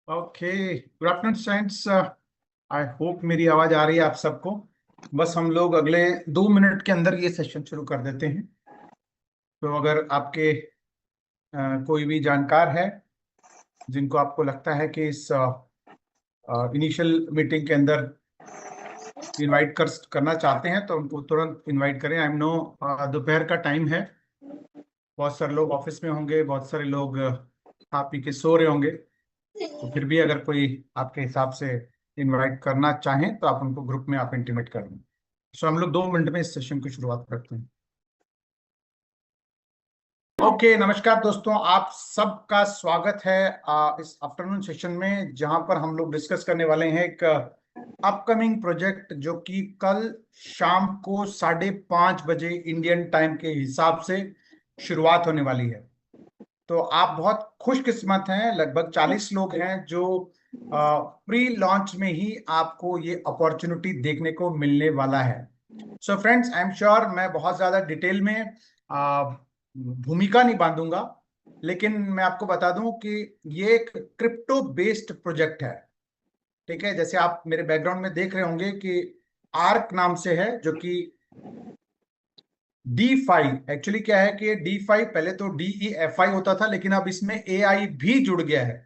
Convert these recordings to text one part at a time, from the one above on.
Okay, good afternoon friends. I hope मेरी आवाज आ रही है आप सबको। बस हम लोग अगले 2 मिनट के अंदर ये सेशन शुरू कर देते हैं। तो अगर आपके कोई भी जानकार है जिनको आपको लगता है कि इस इनिशियल मीटिंग के अंदर इनवाइट करना चाहते हैं तो उनको तुरंत इनवाइट करें। आई नो दोपहर का टाइम है, बहुत सारे लोग ऑफिस में होंगे, बहुत सारे लोग खा पी के सो रहे होंगे। तो फिर भी अगर कोई आपके हिसाब से इनवाइट करना चाहें तो आप उनको ग्रुप में आप इंटीमेट कर दें। सो हम लोग 2 मिनट में इस सेशन की शुरुआत करते हैं। ओके, नमस्कार दोस्तों, आप सबका स्वागत है इस आफ्टरनून सेशन में, जहां पर हम लोग डिस्कस करने वाले हैं एक अपकमिंग प्रोजेक्ट जो कि कल शाम को 5:30 बजे इंडियन टाइम के हिसाब से शुरुआत होने वाली है। तो आप बहुत खुशकिस्मत हैं, लगभग 40 लोग हैं जो प्री लॉन्च में ही आपको ये अपॉर्चुनिटी देखने को मिलने वाला है। So friends, I am sure मैं बहुत ज्यादा डिटेल में भूमिका नहीं बांधूंगा, लेकिन मैं आपको बता दूं कि ये एक क्रिप्टो बेस्ड प्रोजेक्ट है। ठीक है, जैसे आप मेरे बैकग्राउंड में देख रहे होंगे कि आर्क नाम से है, जो कि डी फाइव। एक्चुअली क्या है कि डी फाइव पहले तो DEFI होता था, लेकिन अब इसमें AI भी जुड़ गया है।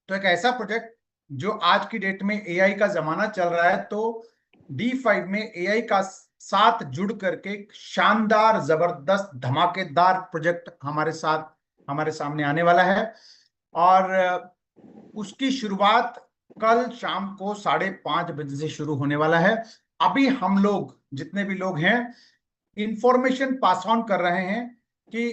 तो एक ऐसा प्रोजेक्ट जो आज की डेट में AI का जमाना चल रहा है, तो D5 में AI का साथ जुड़ करके एक शानदार जबरदस्त धमाकेदार प्रोजेक्ट हमारे सामने आने वाला है। और उसकी शुरुआत कल शाम को 5:30 बजे से शुरू होने वाला है। अभी हम लोग जितने भी लोग हैं इंफॉर्मेशन पास ऑन कर रहे हैं कि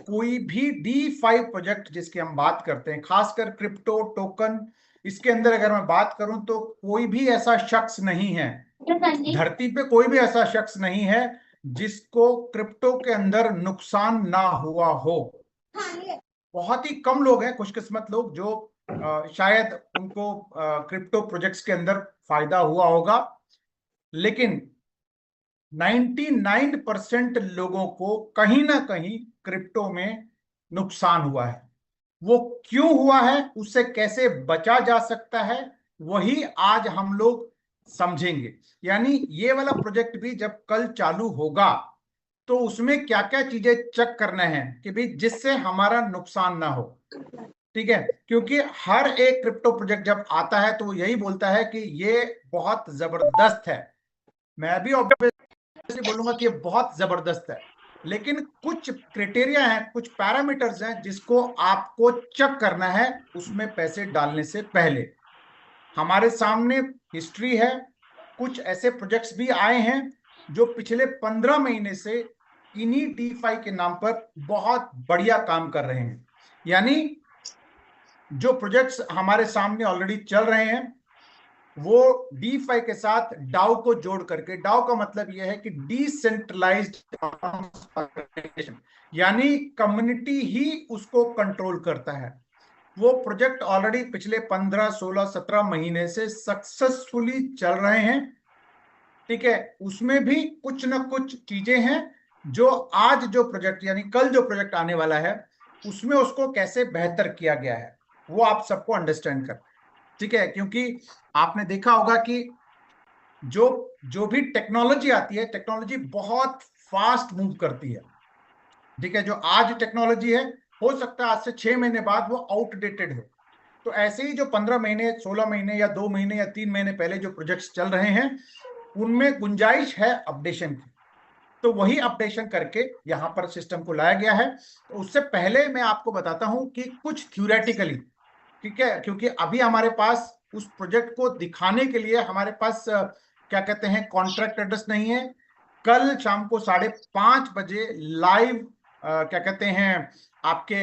कोई भी D5 प्रोजेक्ट जिसकी हम बात करते हैं, खासकर क्रिप्टो टोकन, इसके अंदर अगर मैं बात करूं तो कोई भी ऐसा शख्स नहीं है, धरती पे कोई भी ऐसा शख्स नहीं है जिसको क्रिप्टो के अंदर नुकसान ना हुआ हो। बहुत ही कम लोग हैं, खुशकिस्मत लोग, जो शायद उनको क्रिप्टो प्रोजेक्ट्स के अंदर फायदा हुआ होगा, लेकिन 99% लोगों को कहीं ना कहीं क्रिप्टो में नुकसान हुआ है। वो क्यों हुआ है, उससे कैसे बचा जा सकता है, वही आज हम लोग समझेंगे। यानी ये वाला प्रोजेक्ट भी जब कल चालू होगा तो उसमें क्या क्या चीजें चेक करना है कि भाई जिससे हमारा नुकसान ना हो। ठीक है, क्योंकि हर एक क्रिप्टो प्रोजेक्ट जब आता है तो वो यही बोलता है कि ये बहुत जबरदस्त है। मैं भी ऑब्वियसली बोलूंगा कि ये बहुत जबरदस्त है, लेकिन कुछ क्राइटेरिया हैं, कुछ पैरामीटर्स हैं जिसको आपको चेक करना है उसमें पैसे डालने से पहले। हमारे सामने हिस्ट्री है, कुछ ऐसे प्रोजेक्ट्स भी आए हैं जो पिछले 15 महीने से इन्हीं DeFi के नाम पर बहुत बढ़िया काम कर रहे हैं। यानी जो प्रोजेक्ट्स हमारे सामने ऑलरेडी चल रहे हैं वो DeFi के साथ डाउ को जोड़ करके, डाउ का मतलब यह है कि डिसेंट्रलाइज्ड, यानी कम्युनिटी ही उसको कंट्रोल करता है। वो प्रोजेक्ट ऑलरेडी पिछले 15 16 17 महीने से सक्सेसफुली चल रहे हैं। ठीक है, उसमें भी कुछ ना कुछ चीजें हैं जो आज जो प्रोजेक्ट यानी कल जो प्रोजेक्ट आने वाला है उसमें उसको कैसे बेहतर किया गया है वो आप सबको अंडरस्टैंड कर। ठीक है, क्योंकि आपने देखा होगा कि जो जो भी टेक्नोलॉजी आती है, टेक्नोलॉजी बहुत फास्ट मूव करती है। ठीक है, जो आज टेक्नोलॉजी है हो सकता है आज से 6 महीने बाद वो आउटडेटेड हो। तो ऐसे ही जो 15 महीने 16 महीने या 2 महीने या 3 महीने पहले जो प्रोजेक्ट्स चल रहे हैं उनमें गुंजाइश है अपडेशन की, तो वही अपडेशन करके यहां पर सिस्टम को लाया गया है। तो उससे पहले मैं आपको बताता हूं कि कुछ थ्योरेटिकली, ठीक है, क्योंकि अभी हमारे पास उस प्रोजेक्ट को दिखाने के लिए हमारे पास क्या कहते हैं कॉन्ट्रैक्ट एड्रेस नहीं है। कल शाम को 5:30 बजे लाइव क्या कहते हैं आपके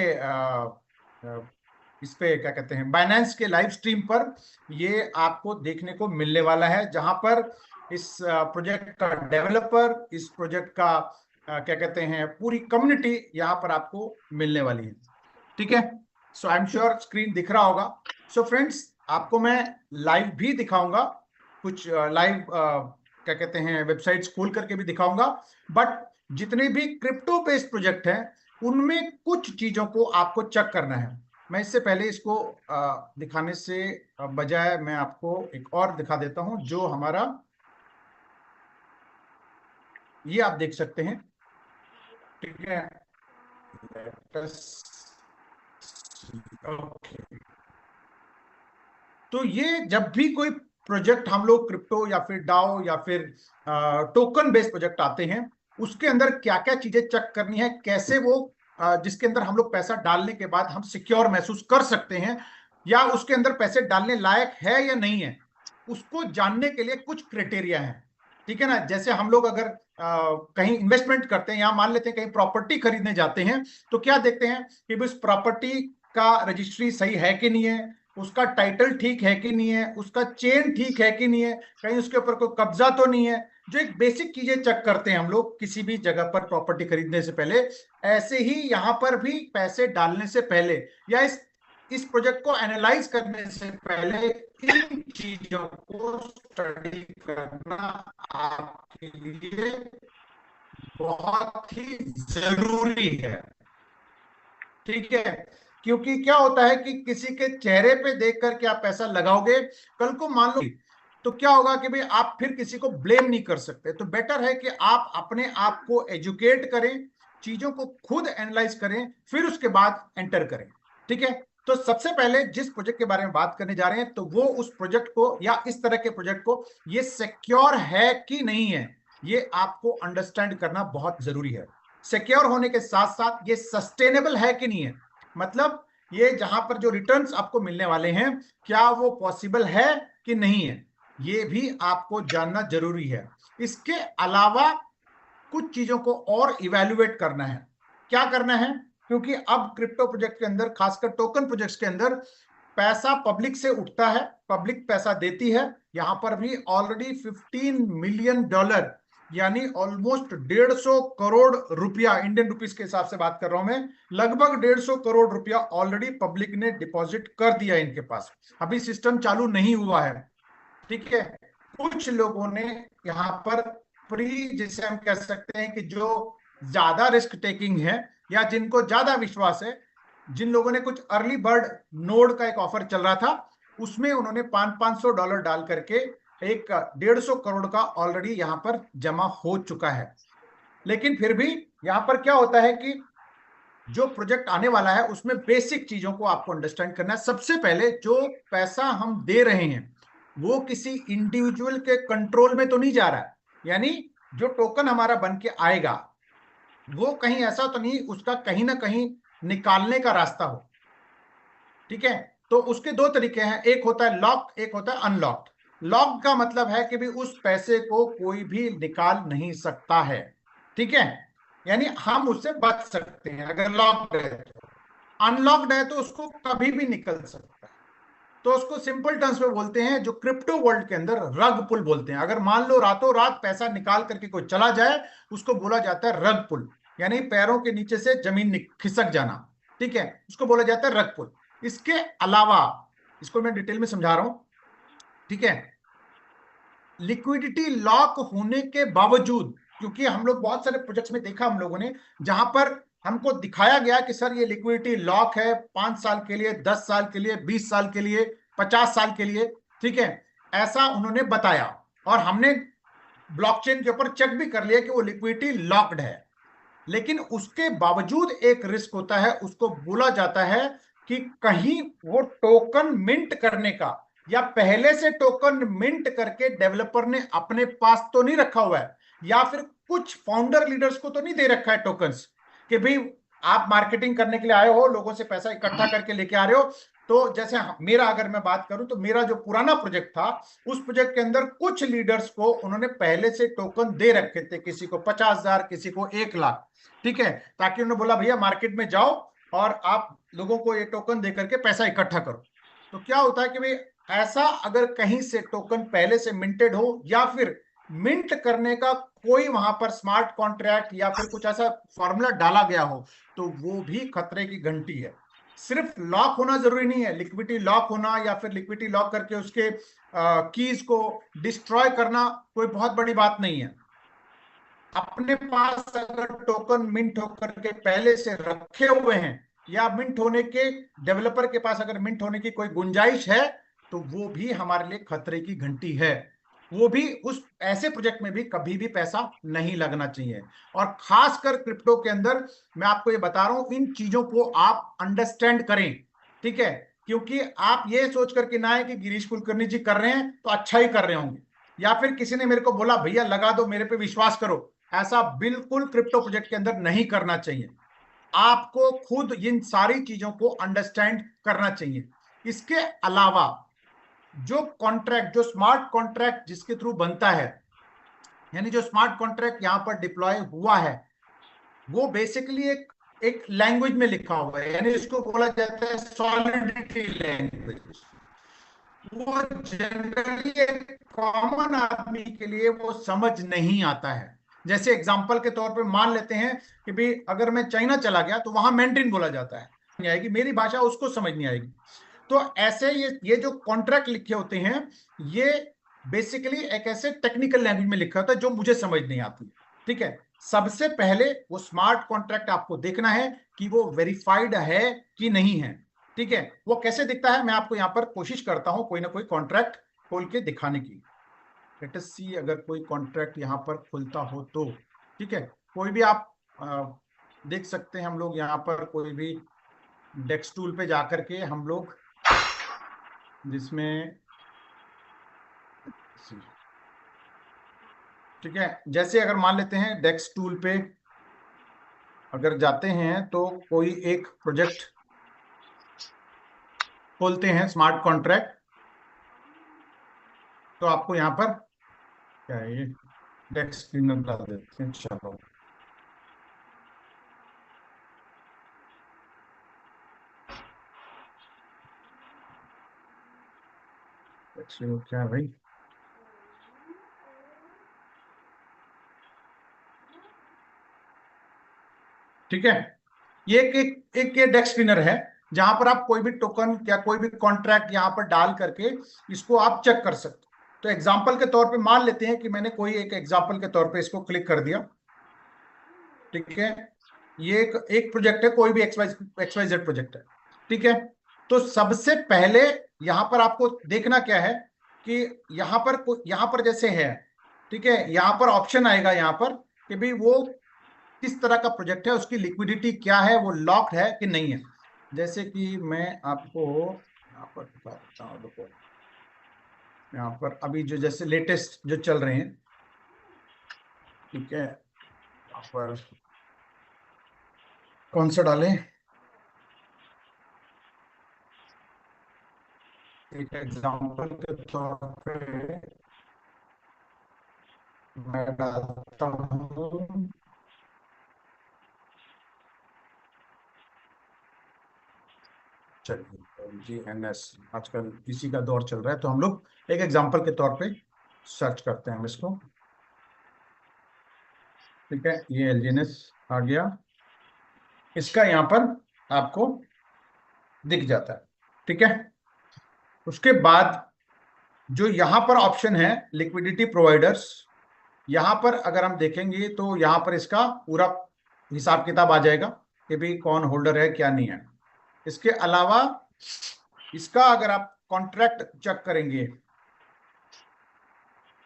इस पे क्या कहते हैं बाइनेंस के लाइव स्ट्रीम पर ये आपको देखने को मिलने वाला है, जहां पर इस प्रोजेक्ट का डेवलपर, इस प्रोजेक्ट का क्या कहते हैं पूरी कम्युनिटी यहाँ पर आपको मिलने वाली है। ठीक है, सो आई एम श्योर स्क्रीन दिख रहा होगा। सो फ्रेंड्स, आपको मैं लाइव भी दिखाऊंगा, कुछ लाइव क्या कहते हैं वेबसाइट्स खोल करके भी दिखाऊंगा। बट जितने भी क्रिप्टो बेस्ड प्रोजेक्ट हैं उनमें कुछ चीजों को आपको चेक करना है। मैं इससे पहले इसको दिखाने से बजाय मैं आपको एक और दिखा देता हूं, जो हमारा ये आप देख सकते हैं, ठीक है। ओके, तो ये जब भी कोई प्रोजेक्ट हम लोग क्रिप्टो या फिर डाओ या फिर टोकन बेस्ड प्रोजेक्ट आते हैं, उसके अंदर क्या क्या चीजें चेक करनी है, कैसे वो जिसके अंदर हम लोग पैसा डालने के बाद हम सिक्योर महसूस कर सकते हैं या उसके अंदर पैसे डालने लायक है या नहीं है, उसको जानने के लिए कुछ क्राइटेरिया है, ठीक है ना। जैसे हम लोग अगर कहीं इन्वेस्टमेंट करते हैं या मान लेते हैं कहीं प्रॉपर्टी खरीदने जाते हैं, तो क्या देखते हैं कि उस प्रॉपर्टी का रजिस्ट्री सही है कि नहीं है, उसका टाइटल ठीक है कि नहीं है, उसका चेन ठीक है कि नहीं है, कहीं उसके ऊपर कोई कब्जा तो नहीं है। जो एक बेसिक चीजें चेक करते हैं हम लोग किसी भी जगह पर प्रॉपर्टी खरीदने से पहले, ऐसे ही यहां पर भी पैसे डालने से पहले या इस प्रोजेक्ट को एनालाइज करने से पहले इन चीजों को स्टडी करना आपके लिए बहुत ही जरूरी है, ठीक है। क्योंकि क्या होता है कि किसी के चेहरे पे देख करके आप पैसा लगाओगे, कल को मान लो तो क्या होगा कि भाई आप फिर किसी को ब्लेम नहीं कर सकते। तो बेटर है कि आप अपने आप को एजुकेट करें, चीजों को खुद एनालाइज करें, फिर उसके बाद एंटर करें, ठीक है। तो सबसे पहले जिस प्रोजेक्ट के बारे में बात करने जा रहे हैं, तो वो उस प्रोजेक्ट को या इस तरह के प्रोजेक्ट को ये सिक्योर है कि नहीं है, ये आपको अंडरस्टैंड करना बहुत जरूरी है। सिक्योर होने के साथ साथ ये सस्टेनेबल है कि नहीं है, मतलब ये जहां पर जो रिटर्न्स आपको मिलने वाले हैं, क्या वो पॉसिबल है कि नहीं है, ये भी आपको जानना जरूरी है। इसके अलावा कुछ चीजों को और इवेल्युएट करना है। क्या करना है, क्योंकि अब क्रिप्टो प्रोजेक्ट के अंदर, खासकर टोकन प्रोजेक्ट्स के अंदर, पैसा पब्लिक से उठता है, पब्लिक पैसा देती है। यहां पर भी ऑलरेडी $15 मिलियन, यानी ऑलमोस्ट 150 करोड़ रुपया, इंडियन रुपीस के हिसाब से बात कर रहा हूं मैं, लगभग 150 करोड़ रुपया ऑलरेडी पब्लिक ने डिपॉजिट कर दिया इनके पास। अभी सिस्टम चालू नहीं हुआ है, ठीक है। कुछ लोगों ने यहाँ पर प्री, जिसे हम कह सकते हैं कि जो ज्यादा रिस्क टेकिंग है या जिनको ज्यादा विश्वास है, जिन लोगों ने कुछ अर्ली बर्ड नोड का एक ऑफर चल रहा था, उसमें उन्होंने $500 डाल करके एक 150 करोड़ का ऑलरेडी यहां पर जमा हो चुका है। लेकिन फिर भी यहां पर क्या होता है कि जो प्रोजेक्ट आने वाला है उसमें बेसिक चीजों को आपको अंडरस्टैंड करना है। सबसे पहले जो पैसा हम दे रहे हैं वो किसी इंडिविजुअल के कंट्रोल में तो नहीं जा रहा है, यानी जो टोकन हमारा बन के आएगा वो कहीं ऐसा तो नहीं उसका कहीं ना कहीं निकालने का रास्ता हो, ठीक है। तो उसके दो तरीके हैं, एक होता है लॉक, एक होता है अनलॉक्ड। लॉक का मतलब है कि भी उस पैसे को कोई भी निकाल नहीं सकता है, ठीक है, यानी हम उससे बच सकते हैं अगर लॉक्ड है। अनलॉक्ड है तो उसको कभी भी निकल सकता है। तो उसको सिंपल टर्म्स में बोलते हैं, जो क्रिप्टो वर्ल्ड के अंदर रग पुल बोलते हैं। अगर मान लो रातों रात पैसा निकाल करके कोई चला जाए, उसको बोला जाता है रग पुल, यानी पैरों के नीचे से जमीन खिसक जाना, ठीक है, उसको बोला जाता है रग पुल। इसके अलावा, इसको मैं डिटेल में समझा रहा हूं, ठीक है, लिक्विडिटी लॉक होने के बावजूद, क्योंकि हम लोग बहुत सारे प्रोजेक्ट्स में देखा हम लोगों ने जहां पर हमको दिखाया गया कि सर ये लिक्विडिटी लॉक है 5 साल के लिए, 10 साल के लिए, 20 साल के लिए, 50 साल के लिए, ठीक है, ऐसा उन्होंने बताया। और हमने ब्लॉकचेन के ऊपर चेक भी कर लिया कि वो लिक्विडिटी लॉक्ड है। लेकिन उसके बावजूद एक रिस्क होता है, उसको बोला जाता है कि कहीं वो टोकन मिंट करने का, या पहले से टोकन मिंट करके डेवलपर ने अपने पास तो नहीं रखा हुआ है, या फिर कुछ फाउंडर लीडर्स को तो नहीं दे रखा है टोकन्स, कि भाई आप मार्केटिंग करने के लिए आए हो, लोगों से पैसा इकट्ठा करके लेके आ रहे हो। तो जैसे मेरा अगर मैं बात करूं, तो मेरा जो पुराना प्रोजेक्ट था, उस प्रोजेक्ट के अंदर कुछ लीडर्स को उन्होंने पहले से टोकन दे रखे थे, किसी को 50,000, किसी को 1 लाख, ठीक है, ताकि उन्होंने बोला भैया मार्केट में जाओ और आप लोगों को ये टोकन दे करके पैसा इकट्ठा करो। तो क्या होता है कि भाई ऐसा अगर कहीं से टोकन पहले से मिंटेड हो, या फिर मिंट करने का कोई वहां पर स्मार्ट कॉन्ट्रैक्ट या फिर कुछ ऐसा फॉर्मूला डाला गया हो, तो वो भी खतरे की घंटी है। सिर्फ लॉक होना जरूरी नहीं है, लिक्विडिटी लॉक होना या फिर लिक्विडिटी लॉक करके उसके कीज को डिस्ट्रॉय करना कोई बहुत बड़ी बात नहीं है। अपने पास अगर टोकन मिंट होकर के पहले से रखे हुए हैं, या मिंट होने के, डेवलपर के पास अगर मिंट होने की कोई गुंजाइश है, तो वो भी हमारे लिए खतरे की घंटी है। वो भी उस ऐसे प्रोजेक्ट में भी कभी भी पैसा नहीं लगना चाहिए। और खासकर क्रिप्टो के अंदर मैं आपको ये बता रहा हूं, इन चीजों को आप अंडरस्टैंड करें, ठीक है? क्योंकि आप ये सोच करके ना है कि गिरीश कुलकर्णी जी कर रहे हैं तो अच्छा ही कर रहे होंगे, या फिर किसी ने मेरे को बोला भैया लगा दो, मेरे पे विश्वास करो। ऐसा बिल्कुल क्रिप्टो प्रोजेक्ट के अंदर नहीं करना चाहिए। आपको खुद इन सारी चीजों को अंडरस्टैंड करना चाहिए। इसके अलावा जो कॉन्ट्रैक्ट, जो स्मार्ट कॉन्ट्रैक्ट जिसके थ्रू बनता है, यानी जो स्मार्ट कॉन्ट्रैक्ट यहां पर डिप्लॉय हुआ है, वो बेसिकली एक लैंग्वेज में लिखा हुआ है, यानी इसको बोला जाता है सॉलिडिटी लैंग्वेज। वो जनरली एक कॉमन आदमी के लिए वो समझ नहीं आता है। जैसे एग्जांपल के तौर पे मान लेते हैं कि भाई अगर मैं चाइना चला गया तो वहां मैंड्रिन बोला जाता है, नहीं आएगी मेरी भाषा, उसको समझ नहीं आएगी। तो ऐसे ये जो कॉन्ट्रैक्ट लिखे होते हैं, ये बेसिकली एक ऐसे टेक्निकल लैंग्वेज में लिखा होता है जो मुझे समझ नहीं आती, ठीक है? सबसे पहले वो स्मार्ट कॉन्ट्रैक्ट आपको देखना है कि वो वेरीफाइड है कि नहीं है, ठीक है? वो कैसे दिखता है, मैं आपको यहां पर कोशिश करता हूं कोई ना कोई कॉन्ट्रैक्ट खोल के दिखाने की। लेट अस सी, अगर कोई कॉन्ट्रैक्ट यहां पर खुलता हो तो, ठीक है? कोई भी आप देख सकते हैं, हम लोग यहां पर कोई भी डेस्क टूल पे जाकर के हम लोग, जिसमें, ठीक है, जैसे अगर मान लेते हैं डेस्क टूल पे अगर जाते हैं तो कोई एक प्रोजेक्ट खोलते हैं स्मार्ट कॉन्ट्रैक्ट, तो आपको यहाँ पर क्या है, ये डेस्क स्क्रीन बता देते हैं। चलो, क्या है भाई, ठीक है? ये एक ये डेस्क स्पिनर है, जहां पर आप कोई भी टोकन या कोई भी कॉन्ट्रैक्ट यहां पर डाल करके इसको आप चेक कर सकते हो। तो एग्जांपल के तौर पे मान लेते हैं कि मैंने कोई एक एग्जांपल के तौर पे इसको क्लिक कर दिया, ठीक है? ये एक प्रोजेक्ट है, कोई भी XYZ प्रोजेक्ट है, ठीक है? तो सबसे पहले यहां पर आपको देखना क्या है कि यहां पर जैसे है, ठीक है, यहां पर ऑप्शन आएगा यहां पर कि भाई वो किस तरह का प्रोजेक्ट है, उसकी लिक्विडिटी क्या है, वो लॉक्ड है कि नहीं है। जैसे कि मैं आपको यहाँ पर बता देता हूँ, देखो यहाँ पर अभी जो जैसे लेटेस्ट जो चल रहे हैं, ठीक है, यहाँ पर कौन सा डालें, एक एग्जांपल के तौर पे मैं डालता हूँ, चलिए GNS, आजकल इसी का दौर चल रहा है, तो हम लोग एक एग्जांपल के तौर पे सर्च करते हैं इसको, ठीक है? ये LGNS आ गया, इसका यहाँ पर आपको दिख जाता है, ठीक है? उसके बाद जो यहाँ पर ऑप्शन है लिक्विडिटी प्रोवाइडर्स, यहाँ पर अगर हम देखेंगे तो यहाँ पर इसका पूरा हिसाब किताब आ जाएगा कि भाई कौन होल्डर है क्या नहीं है। इसके अलावा इसका अगर आप कॉन्ट्रैक्ट चेक करेंगे,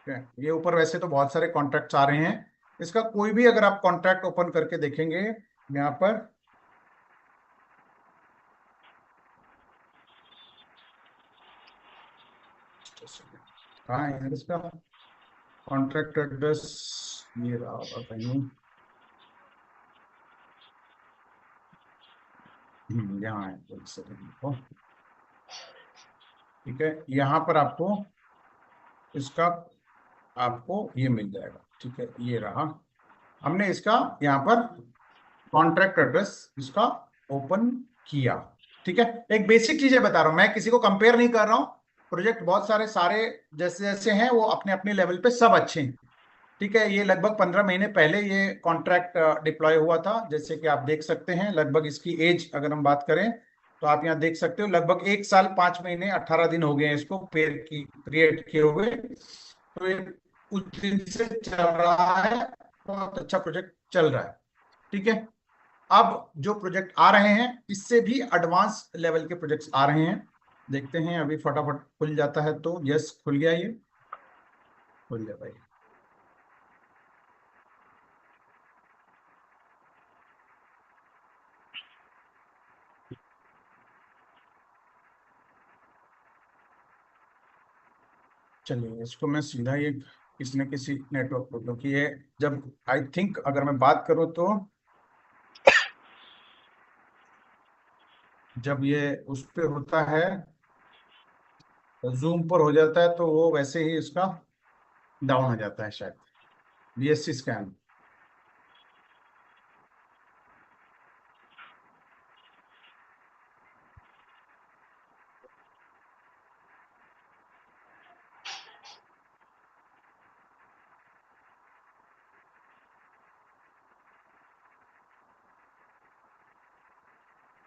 ये ऊपर वैसे तो बहुत सारे कॉन्ट्रैक्ट्स आ रहे हैं, इसका कोई भी अगर आप कॉन्ट्रैक्ट ओपन करके देखेंगे यहाँ पर, कहाँ है इसका कॉन्ट्रैक्ट एड्रेस, ये रहा होगा कहीं, यहाँ है, ठीक है? यहाँ पर आपको इसका आपको ये मिल जाएगा, ठीक है? ये रहा, हमने इसका यहाँ पर कॉन्ट्रैक्ट एड्रेस इसका ओपन किया, ठीक है? एक बेसिक चीजें बता रहा हूं मैं, किसी को कंपेयर नहीं कर रहा हूं। प्रोजेक्ट बहुत सारे सारे जैसे जैसे हैं वो अपने अपने लेवल पे सब अच्छे हैं, ठीक है? ये लगभग 15 महीने पहले ये कॉन्ट्रैक्ट डिप्लॉय हुआ था, जैसे कि आप देख सकते हैं। लगभग इसकी एज अगर हम बात करें तो आप यहाँ देख सकते हो, लगभग 1 साल 5 महीने 18 दिन हो गए हैं इसको पेयर की क्रिएट किए हुए। तो ये उस दिन से चल रहा है, बहुत अच्छा प्रोजेक्ट चल रहा है, ठीक है? अब जो प्रोजेक्ट आ रहे हैं इससे भी एडवांस लेवल के प्रोजेक्ट्स आ रहे हैं, देखते हैं अभी फटाफट खुल जाता है तो। यस खुल गया, ये खुल गया भाई। चलिए इसको मैं सीधा ये किसी न किसी नेटवर्क पर, क्योंकि ये जब आई थिंक अगर मैं बात करूं तो जब ये उस पे होता है, जूम पर हो जाता है तो वो वैसे ही इसका डाउन हो जाता है शायद। बीएससी स्कैन,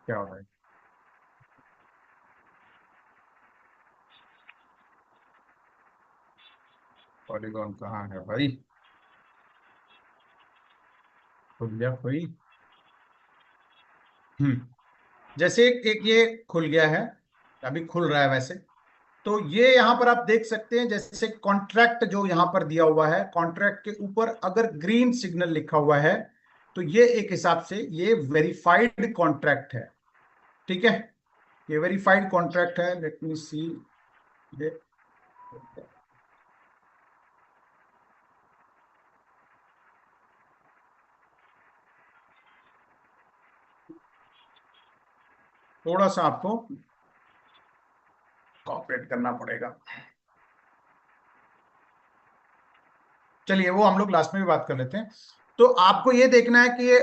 क्या हो रहा है? पॉलीगॉन कहाँ है भाई? खुल गया कोई? जैसे एक ये खुल गया है, अभी खुल रहा है वैसे। तो ये यहाँ पर आप देख सकते हैं, जैसे कॉन्ट्रैक्ट जो यहाँ पर दिया हुआ है, कॉन्ट्रैक्ट के ऊपर अगर ग्रीन सिग्नल लिखा हुआ है तो ये एक हिसाब से ये वेरीफाइड कॉन्ट्रैक्ट है। ठीक है, ये वेरीफाइड कॉन्ट्रैक्ट है। लेट मी सी, ये थोड़ा सा आपको कॉपरेट करना पड़ेगा। चलिए वो हम लोग लास्ट में भी बात कर लेते हैं। तो आपको ये देखना है कि ये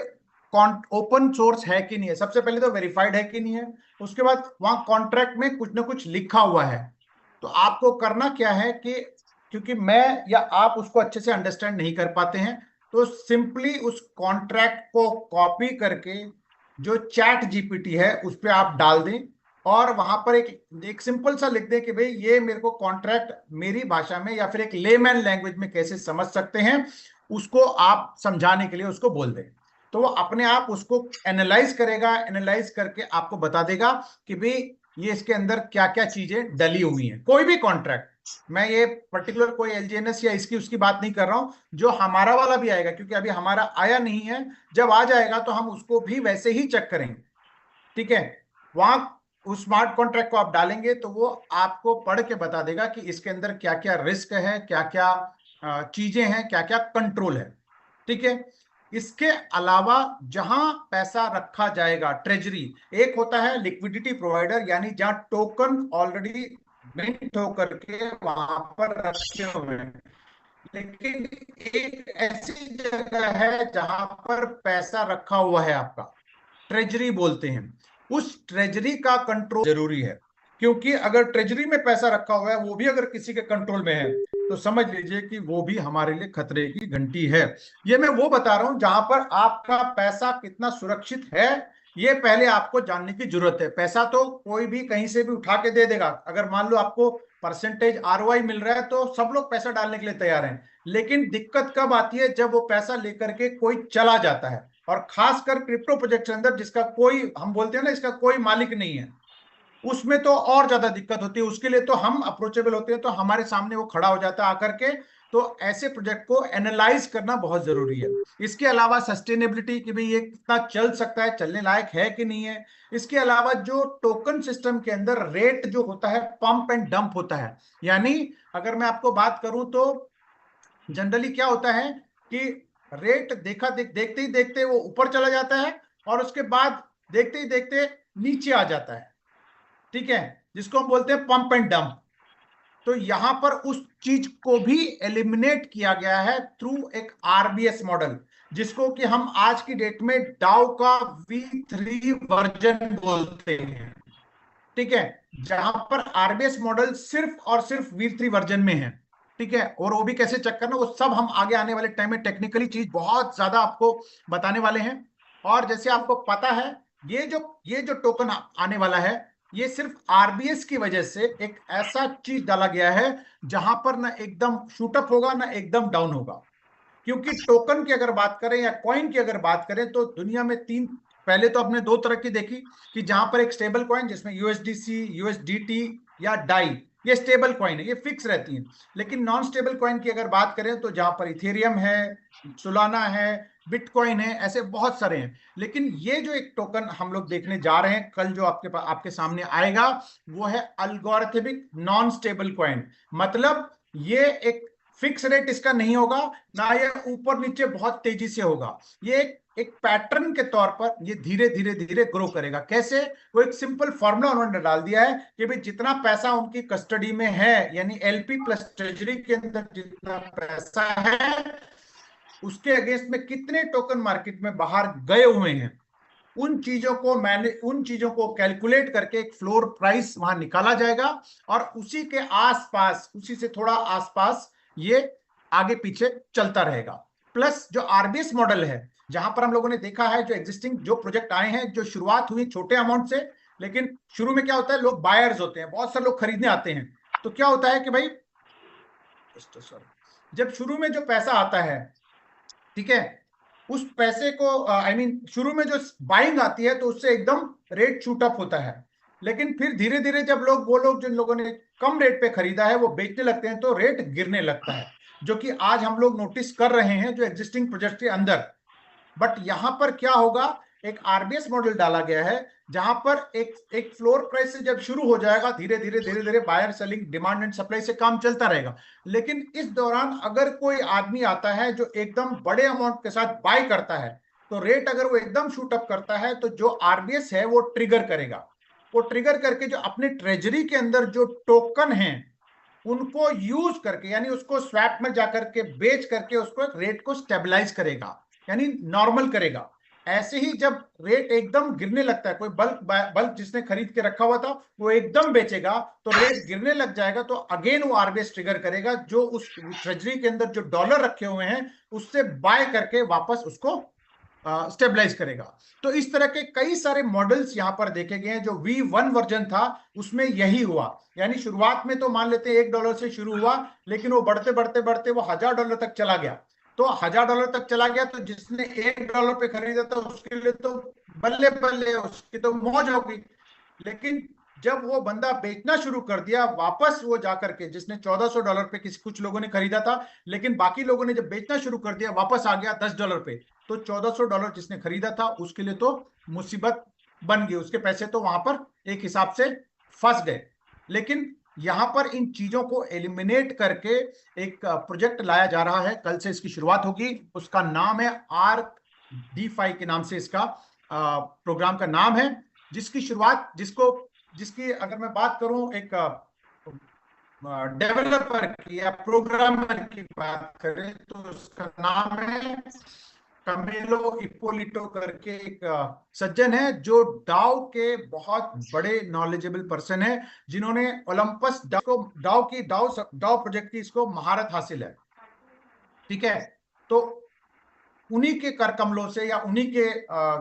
ओपन सोर्स है कि नहीं है, सबसे पहले तो वेरीफाइड है कि नहीं है। उसके बाद वहां कॉन्ट्रैक्ट में कुछ ना कुछ लिखा हुआ है। तो आपको करना क्या है कि क्योंकि मैं या आप उसको अच्छे से अंडरस्टैंड नहीं कर पाते हैं, तो सिंपली उस कॉन्ट्रैक्ट को कॉपी करके जो चैट जीपीटी है उस पर आप डाल दें, और वहां पर एक एक सिंपल सा लिख दें कि भाई ये मेरे को कॉन्ट्रैक्ट मेरी भाषा में या फिर एक लेमैन लैंग्वेज में कैसे समझ सकते हैं, उसको आप समझाने के लिए उसको बोल दें। तो वो अपने आप उसको एनालाइज करेगा, एनालाइज करके आपको बता देगा कि भाई ये इसके अंदर क्या क्या चीजें डली हुई हैं। कोई भी कॉन्ट्रैक्ट, मैं ये पर्टिकुलर कोई एलजीएनएस या इसकी उसकी बात नहीं कर रहा हूं, जो हमारा वाला भी आएगा, क्योंकि अभी हमारा आया नहीं है। जब आ जाएगा तो हम उसको भी वैसे ही चेक करेंगे। ठीक है, वहां उस स्मार्ट कॉन्ट्रैक्ट को आप डालेंगे तो वो आपको पढ़ के बता देगा कि इसके अंदर क्या क्या रिस्क है, क्या क्या चीजें हैं, क्या क्या कंट्रोल है। ठीक है, इसके अलावा जहां पैसा रखा जाएगा, ट्रेजरी, एक होता है लिक्विडिटी प्रोवाइडर, यानी जहां टोकन ऑलरेडी मिंट होकर के वहां पर रखे हुए हैं। लेकिन एक ऐसी जगह है जहां पर पैसा रखा हुआ है आपका, ट्रेजरी बोलते हैं। उस ट्रेजरी का कंट्रोल जरूरी है, क्योंकि अगर ट्रेजरी में पैसा रखा हुआ है वो भी अगर किसी के कंट्रोल में है तो समझ लीजिए कि वो भी हमारे लिए खतरे की घंटी है। ये मैं वो बता रहा हूं जहां पर आपका पैसा कितना सुरक्षित है, ये पहले आपको जानने की जरूरत है। पैसा तो कोई भी कहीं से भी उठा के दे देगा। अगर मान लो आपको परसेंटेज आरओआई मिल रहा है तो सब लोग पैसा डालने के लिए तैयार हैं। लेकिन दिक्कत कब आती है, जब वो पैसा लेकर के कोई चला जाता है, और खासकर क्रिप्टो प्रोजेक्ट के अंदर जिसका कोई, हम बोलते हैं ना, इसका कोई मालिक नहीं है, उसमें तो और ज्यादा दिक्कत होती है। उसके लिए तो हम अप्रोचेबल होते हैं, तो हमारे सामने वो खड़ा हो जाता है आकर के। तो ऐसे प्रोजेक्ट को एनालाइज करना बहुत जरूरी है। इसके अलावा सस्टेनेबिलिटी, कि भाई ये कितना चल सकता है, चलने लायक है कि नहीं है। इसके अलावा जो टोकन सिस्टम के अंदर रेट जो होता है, पंप एंड डंप होता है। यानी अगर मैं आपको बात करूं तो जनरली क्या होता है कि रेट देखते ही देखते वो ऊपर चला जाता है, और उसके बाद देखते ही देखते नीचे आ जाता है। ठीक है, जिसको हम बोलते हैं पंप एंड डंप। तो यहां पर उस चीज को भी एलिमिनेट किया गया है थ्रू एक आरबीएस मॉडल, जिसको कि हम आज की डेट में डाउ का V3 वर्जन बोलते हैं। ठीक है, जहां पर आरबीएस मॉडल सिर्फ और सिर्फ V3 वर्जन में है। ठीक है, और वो भी कैसे चेक करना, वो सब हम आगे आने वाले टाइम में टेक्निकली चीज बहुत ज्यादा आपको बताने वाले हैं। और जैसे आपको पता है, ये जो टोकन आने वाला है, ये सिर्फ आरबीएस की वजह से एक ऐसा चीज डाला गया है जहां पर ना एकदम शूटअप होगा ना एकदम डाउन होगा। क्योंकि टोकन की अगर बात करें या कॉइन की अगर बात करें तो दुनिया में तीन, पहले तो आपने दो तरह की देखी कि जहां पर एक स्टेबल कॉइन जिसमें यूएसडीसी, यूएसडीटी या डाई, ये स्टेबल कॉइन है, ये फिक्स रहती है। लेकिन नॉन स्टेबल कॉइन की अगर बात करें तो जहां पर इथेरियम है, सोलाना है, बिटकॉइन है, ऐसे बहुत सारे हैं। लेकिन ये जो एक टोकन हम लोग देखने जा रहे हैं कल, जो आपके पास आपके सामने आएगा, वो है अल्गोरिथमिक नॉन स्टेबल कॉइन। मतलब ये एक फिक्स रेट इसका नहीं होगा, ना ये ऊपर नीचे बहुत तेजी से होगा। ये एक पैटर्न के तौर पर ये धीरे धीरे धीरे ग्रो करेगा। कैसे? वो एक सिंपल फॉर्मूला उन्होंने डाल दिया है कि भाई जितना पैसा उनकी कस्टडी में है, यानी एलपी प्लस ट्रेजरी के अंदर जितना पैसा है, उसके अगेंस्ट में कितने टोकन मार्केट में बाहर गए हुए हैं, उन चीजों को कैलकुलेट करके एक फ्लोर प्राइस वहां निकाला जाएगा, और उसी के आसपास, उसी से थोड़ा आसपास ये आगे पीछे चलता रहेगा। प्लस जो आरबीएस मॉडल है, जहां पर हम लोगों ने देखा है जो एग्जिस्टिंग जो प्रोजेक्ट आए हैं, जो शुरुआत हुई छोटे अमाउंट से, लेकिन शुरू में क्या होता है, लोग बायर्स होते हैं, बहुत सारे लोग खरीदने आते हैं। तो क्या होता है कि भाई, सॉरी, जब शुरू में जो पैसा आता है, ठीक है, उस पैसे को आई मीन शुरू में जो बाइंग आती है तो उससे एकदम रेट शूट अप होता है। लेकिन फिर धीरे धीरे जब वो लोग जिन लोगों ने कम रेट पे खरीदा है वो बेचने लगते हैं तो रेट गिरने लगता है, जो कि आज हम लोग नोटिस कर रहे हैं जो एग्जिस्टिंग प्रोजेक्ट के अंदर। बट यहां पर क्या होगा, एक आरबीएस मॉडल डाला गया है जहां पर एक एक फ्लोर प्राइस से जब शुरू हो जाएगा, धीरे धीरे धीरे धीरे buyer selling, demand and supply से काम चलता रहेगा। लेकिन इस दौरान अगर कोई आदमी आता है जो एकदम बड़े अमाउंट के साथ बाय करता है, तो रेट अगर वो एकदम शूट अप करता है तो जो आरबीएस है वो ट्रिगर करेगा। वो ट्रिगर करके जो अपने ट्रेजरी के अंदर जो टोकन है उनको यूज करके, यानी उसको स्वैप में जाकर के बेच करके उसको एक रेट को स्टेबलाइज करेगा, यानी नॉर्मल करेगा। ऐसे ही जब रेट एकदम गिरने लगता है, कोई बल्क बल्क जिसने खरीद के रखा हुआ था वो एकदम बेचेगा तो रेट गिरने लग जाएगा, तो अगेन वो आरबीएस ट्रिगर करेगा, जो उस ट्रेजरी के अंदर जो डॉलर रखे हुए हैं उससे बाय करके वापस उसको स्टेबलाइज करेगा। तो इस तरह के कई सारे मॉडल्स यहां पर देखे गए हैं। जो V1 वर्जन था उसमें यही हुआ, यानी शुरुआत में तो मान लेते हैं $1 से शुरू हुआ, लेकिन वो बढ़ते बढ़ते बढ़ते वो $1000 तक चला गया। तो $1000 तक चला गया तो जिसने $1 पे खरीदा था उसके लिए तो बल्ले बल्ले, उसकी तो मौज होगी। लेकिन जब वो बंदा बेचना शुरू कर दिया, वापस वो जाकर के, जिसने $1400 पे किसी कुछ लोगों ने खरीदा था, लेकिन बाकी लोगों ने जब बेचना शुरू कर दिया वापस आ गया $10 पे, तो $1400 जिसने खरीदा था उसके लिए तो मुसीबत बन गई, उसके पैसे तो वहां पर एक हिसाब से फंस गए। लेकिन यहां पर इन चीजों को एलिमिनेट करके एक प्रोजेक्ट लाया जा रहा है, कल से इसकी शुरुआत होगी। उसका नाम है आर्क DeFi के नाम से इसका प्रोग्राम का नाम है, जिसकी शुरुआत जिसकी अगर मैं बात करूं एक डेवलपर की या प्रोग्रामर की बात करें तो उसका नाम है कमेलो इपोलिटो करके एक सज्जन है, जो डाउ के बहुत बड़े नॉलेजेबल पर्सन है, जिन्होंने ओलंपस डाउ प्रोजेक्ट की इसको महारत हासिल है। ठीक है, तो उन्हीं के कर कमलों से या उन्हीं के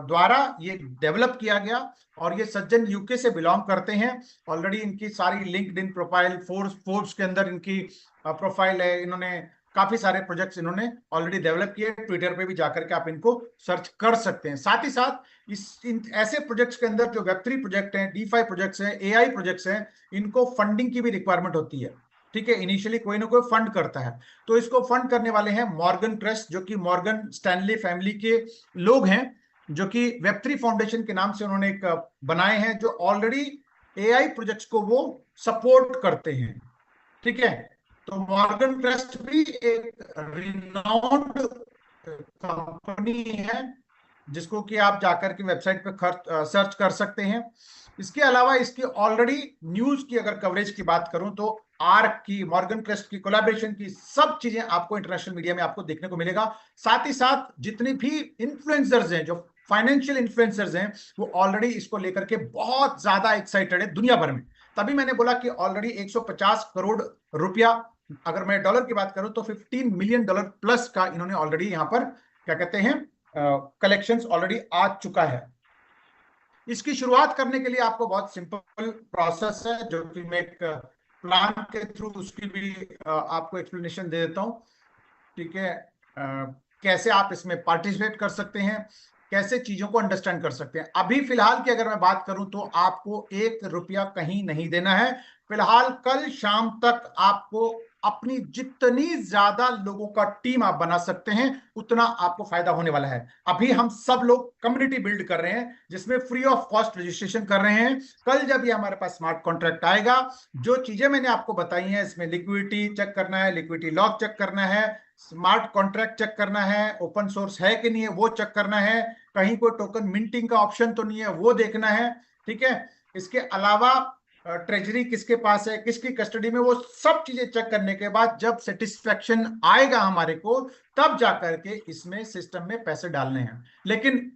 द्वारा ये डेवलप किया गया। और ये सज्जन यूके से बिलोंग करते हैं। ऑलरेडी इनकी सारी लिंक्डइन प्रोफाइल, फोर्ब्स के अंदर इनकी प्रोफाइल है। इन्होंने काफी सारे प्रोजेक्ट्स इन्होंने ऑलरेडी डेवलप किए। ट्विटर पे भी जाकर के आप इनको सर्च कर सकते हैं। साथ ही साथ ऐसे प्रोजेक्ट्स के अंदर जो वेब3 प्रोजेक्ट हैं, DeFi प्रोजेक्ट्स हैं, AI प्रोजेक्ट्स हैं, इनको फंडिंग की भी रिक्वायरमेंट होती है। ठीक है, इनिशियली कोई ना कोई फंड करता है, तो इसको फंड करने वाले हैं मॉर्गन ट्रस्ट, जो कि मॉर्गन स्टैनली फैमिली के लोग हैं, जो कि वेब3 फाउंडेशन के नाम से उन्होंने एक बनाए हैं, जो ऑलरेडी AI प्रोजेक्ट्स को वो सपोर्ट करते हैं। ठीक है, तो मॉर्गन ट्रस्ट भी एक रिनाउंड कंपनी है, जिसको कि आप जाकर के वेबसाइट पे सर्च कर सकते हैं। इसके अलावा इसकी ऑलरेडी न्यूज की अगर कवरेज की बात करूं तो आर्क की, मॉर्गन ट्रस्ट की, कोलैबोरेशन की सब चीजें आपको इंटरनेशनल मीडिया में आपको देखने को मिलेगा। साथ ही साथ जितने भी इन्फ्लुएंसर्स हैं, जो फाइनेंशियल इन्फ्लुएंसर्स हैं, वो ऑलरेडी इसको लेकर के बहुत ज्यादा एक्साइटेड है दुनिया भर में। तभी मैंने बोला कि ऑलरेडी 150 करोड़ रुपया, अगर मैं डॉलर की बात करूं तो $15 मिलियन प्लस का इन्होंने ऑलरेडी यहां पर क्या कहते हैं कलेक्शंस ऑलरेडी आ चुका है। इसकी शुरुआत करने के लिए आपको बहुत सिंपल प्रोसेस है, जो कि मैं एक प्लान के थ्रू उसकी भी आपको एक्सप्लेनेशन दे देता हूं। ठीक है, कैसे आप इसमें पार्टिसिपेट कर सकते हैं, कैसे चीजों को अंडरस्टैंड कर सकते हैं। अभी फिलहाल की अगर मैं बात करूं तो आपको 1 रुपया कहीं नहीं देना है। फिलहाल कल शाम तक आपको अपनी जितनी ज्यादा लोगों का टीम आप बना सकते हैं उतना आपको फायदा होने वाला है। अभी हम सब लोग कम्युनिटी बिल्ड कर रहे हैं जिसमें फ्री ऑफ कॉस्ट रजिस्ट्रेशन कर रहे हैं। कल जब ये हमारे पास स्मार्ट कॉन्ट्रैक्ट आएगा, जो चीजें मैंने आपको बताई हैं, इसमें लिक्विडिटी चेक करना है, लिक्विडिटी लॉक चेक करना है, स्मार्ट कॉन्ट्रैक्ट चेक करना है, ओपन सोर्स है कि नहीं है वो चेक करना है, कहीं कोई टोकन मिंटिंग का ऑप्शन तो नहीं है वो देखना है। ठीक है, इसके अलावा ट्रेजरी किसके पास है, किसकी कस्टडी में, वो सब चीजें चेक करने के बाद जब सेटिस्फेक्शन आएगा हमारे को, तब जाकर के इसमें सिस्टम में पैसे डालने हैं। लेकिन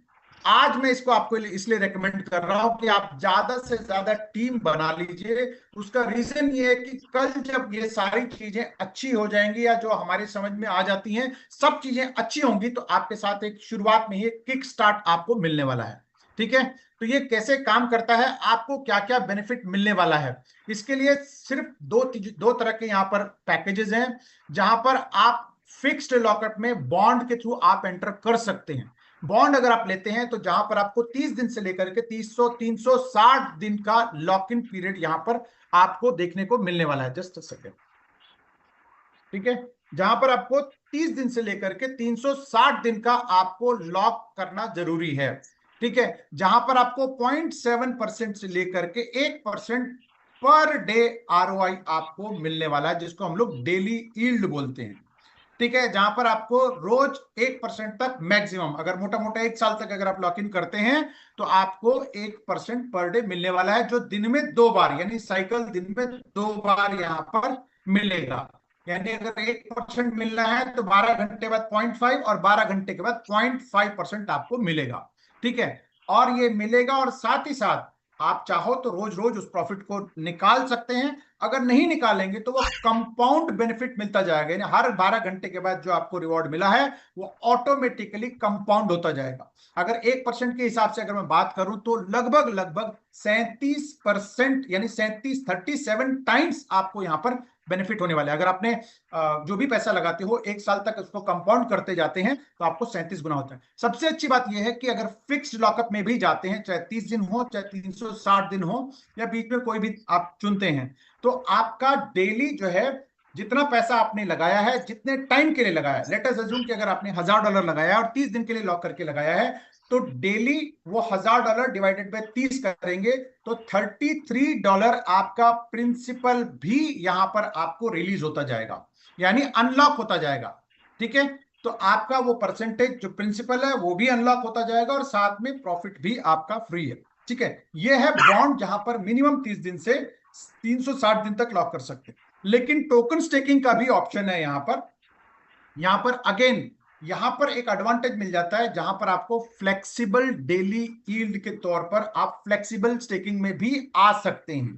आज मैं इसको आपको इसलिए रेकमेंड कर रहा हूं कि आप ज्यादा से ज्यादा टीम बना लीजिए। उसका रीजन ये है कि कल जब ये सारी चीजें अच्छी हो जाएंगी या जो हमारी समझ में आ जाती हैं, सब चीजें अच्छी होंगी, तो आपके साथ एक शुरुआत में ही किक स्टार्ट आपको मिलने वाला है। ठीक है, तो ये कैसे काम करता है, आपको क्या क्या बेनिफिट मिलने वाला है, इसके लिए सिर्फ दो तरह के यहाँ पर पैकेजेस हैं जहां पर आप फिक्स्ड लॉकअप में बॉन्ड के थ्रू आप एंटर कर सकते हैं। बॉन्ड अगर आप लेते हैं तो जहां पर आपको 30 दिन से लेकर के 360 दिन का लॉक इन पीरियड यहां पर आपको देखने को मिलने वाला है। Just second. ठीक है, जहां पर आपको 30 दिन से लेकर के 360 दिन का आपको लॉक करना जरूरी है। ठीक है, जहां पर आपको 0.7% से लेकर के 1% पर डे आरओआई आपको मिलने वाला है, जिसको हम लोग डेली यील्ड बोलते हैं। ठीक है, जहां पर आपको रोज 1% तक मैक्सिमम, अगर मोटा मोटा 1 साल तक अगर आप लॉक इन करते हैं तो आपको 1% पर डे मिलने वाला है, जो दिन में 2 बार, यानी साइकिल दिन में 2 बार यहां पर मिलेगा। यानी अगर 1% मिलना है तो 12 घंटे बाद 0.5 और 12 घंटे के बाद 0.5% आपको मिलेगा। ठीक है, और ये मिलेगा, और साथ ही साथ आप चाहो तो रोज रोज उस प्रॉफिट को निकाल सकते हैं। अगर नहीं निकालेंगे तो वो कंपाउंड बेनिफिट मिलता जाएगा, यानी हर 12 घंटे के बाद जो आपको रिवॉर्ड मिला है वो ऑटोमेटिकली कंपाउंड होता जाएगा। अगर 1% के हिसाब से अगर मैं बात करूं तो लगभग लगभग 37%, यानी 37 टाइम्स आपको यहां पर बेनिफिट होने वाले हैं। अगर आपने जो भी पैसा लगाते हो 1 साल तक उसको कंपाउंड करते जाते हैं तो आपको 37 गुना होता है। सबसे अच्छी बात यह है कि अगर फिक्स्ड लॉकअप में भी जाते हैं, चाहे 30 दिन हो चाहे 360 दिन हो या बीच में कोई भी आप चुनते हैं, तो आपका डेली जो है जितना पैसा आपने लगाया है, जितने टाइम के लिए लगाया है, लेट अस अज्यूम कि अगर आपने $1000 लगाया है और 30 दिन के लिए लॉक करके लगाया है, तो डेली वो $1000 डिवाइडेड बाय 30 करेंगे तो $33 आपका प्रिंसिपल भी यहां पर आपको रिलीज होता जाएगा, यानी अनलॉक होता जाएगा। ठीक है, तो आपका वो परसेंटेज जो प्रिंसिपल है वो भी अनलॉक होता जाएगा और साथ में प्रॉफिट भी आपका फ्री है। ठीक है, ये है बॉन्ड जहां पर मिनिमम 30 दिन से 360 दिन तक लॉक कर सकते हैं। लेकिन टोकन स्टेकिंग का भी ऑप्शन है यहां पर अगेन यहां पर एक एडवांटेज मिल जाता है, जहां पर आपको फ्लेक्सिबल डेली यील्ड के तौर पर आप फ्लेक्सिबल स्टेकिंग में भी आ सकते हैं।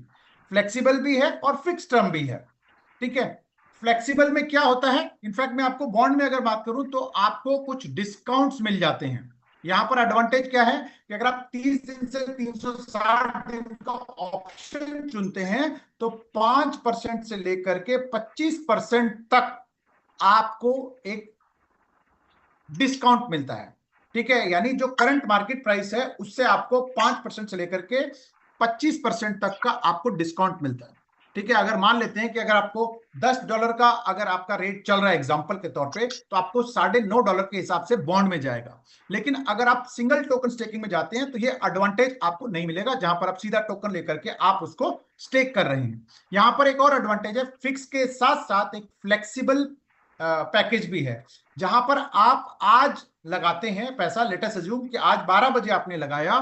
फ्लेक्सिबल भी है और फिक्स टर्म भी है। ठीक है, फ्लेक्सिबल में क्या होता है, इनफैक्ट मैं आपको बॉन्ड में अगर बात करूं तो आपको कुछ डिस्काउंट्स मिल जाते हैं। यहां पर एडवांटेज क्या है कि अगर आप 30 दिन से 360 दिन का ऑप्शन चुनते हैं तो 5% से लेकर के 25% तक आपको एक डिस्काउंट मिलता है। ठीक है, यानी जो करंट मार्केट प्राइस है उससे आपको 5% से लेकर के 25% तक का आपको डिस्काउंट मिलता है। ठीक है, अगर मान लेते हैं कि अगर आपको $10 का अगर आपका रेट चल रहा है एग्जांपल के तौर पे, तो आपको $9.5 के हिसाब से बॉन्ड में जाएगा। लेकिन अगर आप सिंगल टोकन स्टेकिंग में जाते हैं तो ये एडवांटेज आपको नहीं मिलेगा, जहां पर आप सीधा टोकन लेकर के आप उसको स्टेक कर रहे हैं। यहां पर एक और एडवांटेज है, फिक्स के साथ साथ एक फ्लेक्सिबल पैकेज भी है, जहां पर आप आज लगाते हैं पैसा, लेट अस अज्यूम कि आज 12 बजे आपने लगाया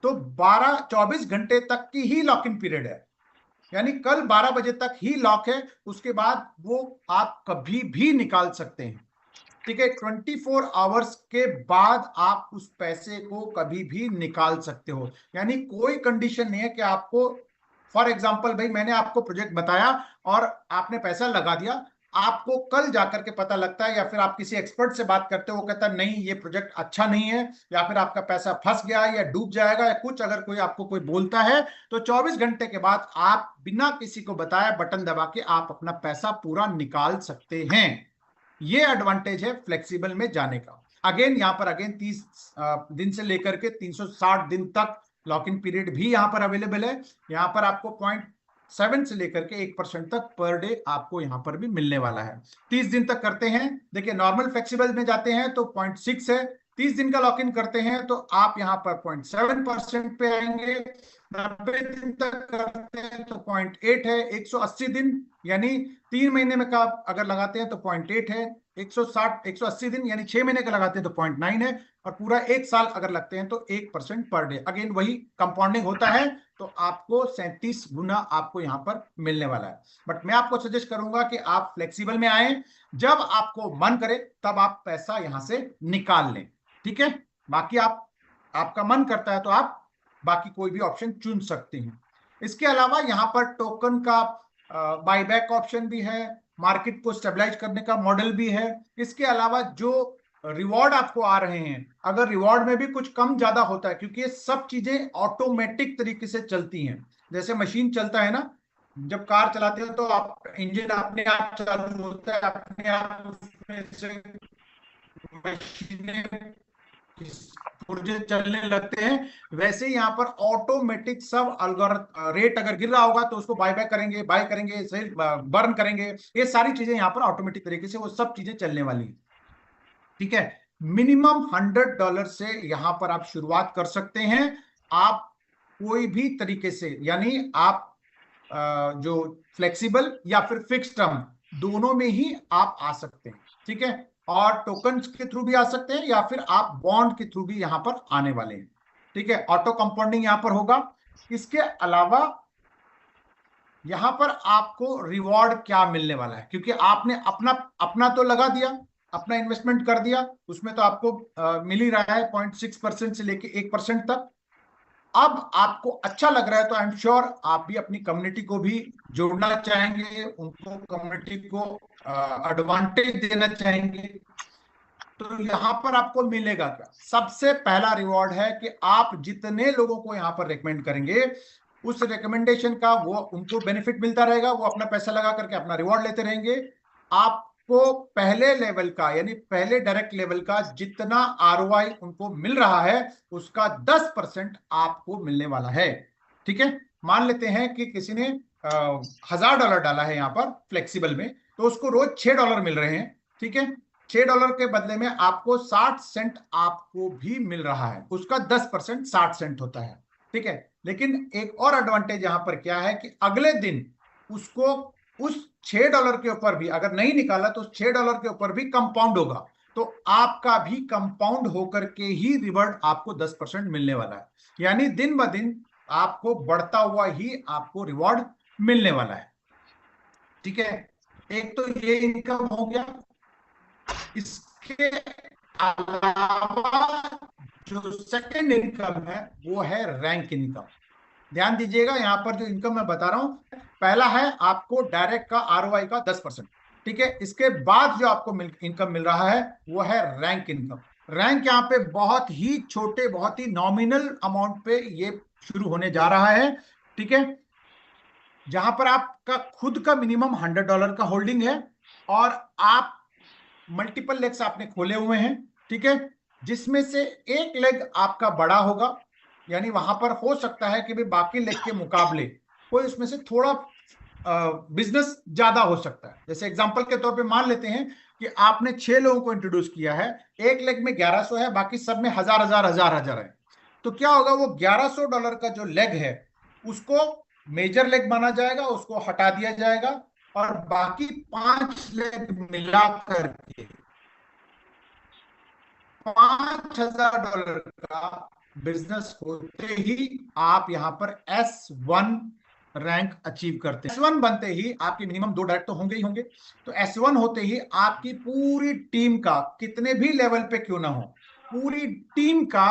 तो 24 घंटे तक की ही लॉक इन पीरियड है, यानी कल 12 बजे तक ही लॉक है, उसके बाद वो आप कभी भी निकाल सकते हैं। ठीक है, 24 आवर्स के बाद आप उस पैसे को कभी भी निकाल सकते हो, यानी कोई कंडीशन नहीं है कि आपको, फॉर एग्जांपल भाई मैंने आपको प्रोजेक्ट बताया और आपने पैसा लगा दिया, आपको कल जाकर के पता लगता है या फिर आप किसी एक्सपर्ट से बात करते हो, वो कहता है नहीं ये प्रोजेक्ट अच्छा नहीं है, या फिर आपका पैसा फंस गया या डूब जाएगा या कुछ, अगर कोई आपको कोई बोलता है तो 24 घंटे के बाद आप बिना किसी को बताए बटन दबा के आप अपना पैसा पूरा निकाल सकते हैं। ये एडवांटेज है फ्लेक्सिबल में जाने का। अगेन यहाँ पर अगेन 30 दिन से लेकर के 360 दिन तक लॉक इन पीरियड भी यहाँ पर अवेलेबल है। यहाँ पर आपको 0.7 से लेकर के 1% तक पर डे आपको यहाँ पर भी मिलने वाला है। 30 दिन तक करते हैं, देखिए नॉर्मल फ्लेक्सिबल में जाते हैं तो 0.6 है, 30 दिन का लॉक इन करते हैं तो आप यहाँ पर 0.7% पे आएंगे। 90 दिन तक करते हैं तो 0.8 है। 180 दिन यानी 3 महीने में का अगर लगाते हैं तो 0.8 है। 180 दिन यानी 6 महीने का लगाते हैं तो 0.9 है। और पूरा 1 साल अगर लगते हैं तो 1% पर डे। अगेन वही कंपाउंडिंग होता है, तो आपको 37 गुना आपको यहाँ पर मिलने वाला है। बट मैं आपको सजेस्ट करूंगा कि आप फ्लेक्सिबल में आए, जब आपको मन करे तब आप पैसा यहां से निकाल लें, ठीक है। बाकी आपका मन करता है तो आप बाकी कोई भी ऑप्शन चुन सकते हैं। इसके अलावा यहाँ पर टोकन का बाईबैक ऑप्शन भी है, मार्केट को स्टेबलाइज करने का मॉडल भी है। इसके अलावा जो रिवॉर्ड आपको आ रहे हैं, अगर रिवॉर्ड में भी कुछ कम ज्यादा होता है, क्योंकि ये सब चीजें ऑटोमेटिक तरीके से चलती हैं। जैसे मशीन चलता है ना, जब कार चलाते हो तो आप इंजन अपने आप चालू होता है, अपने आप उसमें से मशीनें पुर्जे चलने लगते हैं। वैसे यहाँ पर ऑटोमेटिक सब अलगोरिथम, रेट अगर गिर रहा होगा तो उसको बाय बैक करेंगे, बाय करेंगे, सेल बर्न करेंगे, ये सारी चीजें यहाँ पर ऑटोमेटिक तरीके से वो सब चीजें चलने वाली है, ठीक है। मिनिमम $100 से यहाँ पर आप शुरुआत कर सकते हैं। आप कोई भी तरीके से, यानी आप जो फ्लेक्सिबल या फिर फिक्स टर्म दोनों में ही आप आ सकते हैं, ठीक है। और टोकन्स के थ्रू भी आ सकते हैं या फिर आप बॉन्ड के थ्रू भी यहां पर आने वाले हैं, ठीक है। ऑटो कंपाउंडिंग यहां पर होगा। इसके अलावा यहां पर आपको रिवॉर्ड क्या मिलने वाला है, क्योंकि आपने अपना अपना तो लगा दिया, अपना इन्वेस्टमेंट कर दिया, उसमें तो आपको मिल ही रहा है 0.6% से लेके 1% तक। अब आपको अच्छा लग रहा है तो आई एम श्योर आप भी अपनी कम्युनिटी को भी जोड़ना चाहेंगे, उनको कम्युनिटी को एडवांटेज देना चाहेंगे। तो यहां पर आपको मिलेगा क्या? सबसे पहला रिवॉर्ड है कि आप जितने लोगों को यहां पर रेकमेंड करेंगे, उस रिकमेंडेशन का वो उनको बेनिफिट मिलता रहेगा, वो अपना पैसा लगा करके अपना रिवॉर्ड लेते रहेंगे। आपको पहले लेवल का, यानी पहले डायरेक्ट लेवल का जितना आरओआई उनको मिल रहा है, उसका 10% आपको मिलने वाला है, ठीक है। मान लेते हैं कि किसी ने $1000 डाला है यहाँ पर फ्लेक्सिबल में, तो उसको रोज $6 मिल रहे हैं, ठीक है। $6 के बदले में आपको 60 सेंट आपको भी मिल रहा है, उसका 10% 60 सेंट होता है, ठीक है। लेकिन एक और एडवांटेज यहां पर क्या है कि अगले दिन उसको उस $6 के ऊपर भी अगर नहीं निकाला तो $6 के ऊपर भी कंपाउंड होगा, तो आपका भी कंपाउंड होकर के ही रिवॉर्ड आपको 10% मिलने वाला है। यानी दिन ब दिन आपको बढ़ता हुआ ही आपको रिवॉर्ड मिलने वाला है, ठीक है। एक तो ये इनकम हो गया। इसके अलावा जो सेकंड इनकम है वो है रैंक इनकम। ध्यान दीजिएगा, यहां पर जो इनकम मैं बता रहा हूं, पहला है आपको डायरेक्ट का आरओआई का 10%, ठीक है। इसके बाद जो आपको इनकम मिल रहा है वो है रैंक इनकम। रैंक यहाँ पे बहुत ही छोटे, बहुत ही नॉमिनल अमाउंट पे ये शुरू होने जा रहा है, ठीक है। जहां पर आपका खुद का मिनिमम $100 का होल्डिंग है और आप मल्टीपल लेग्स आपने खोले हुए हैं, ठीक है। जिसमें से एक लेग आपका बड़ा होगा, यानी वहां पर हो सकता है कि भी बाकी लेग के मुकाबले कोई उसमें से थोड़ा बिजनेस ज्यादा हो सकता है। जैसे एग्जांपल के तौर पे मान लेते हैं कि आपने 6 लोगों को इंट्रोड्यूस किया है, एक लेग में 1100 है, बाकी सब में हजार हजार हजार हजार है। तो क्या होगा, वो $1100 का जो लेग है उसको मेजर लेग माना जाएगा, उसको हटा दिया जाएगा और बाकी 5 लेग मिला करके $5000 का बिजनेस होते ही आप यहां पर S1 रैंक अचीव करते हैं। S1 बनते ही आपके मिनिमम 2 डायरेक्ट तो होंगे ही होंगे, तो S1 होते ही आपकी पूरी टीम का, कितने भी लेवल पे क्यों ना हो, पूरी टीम का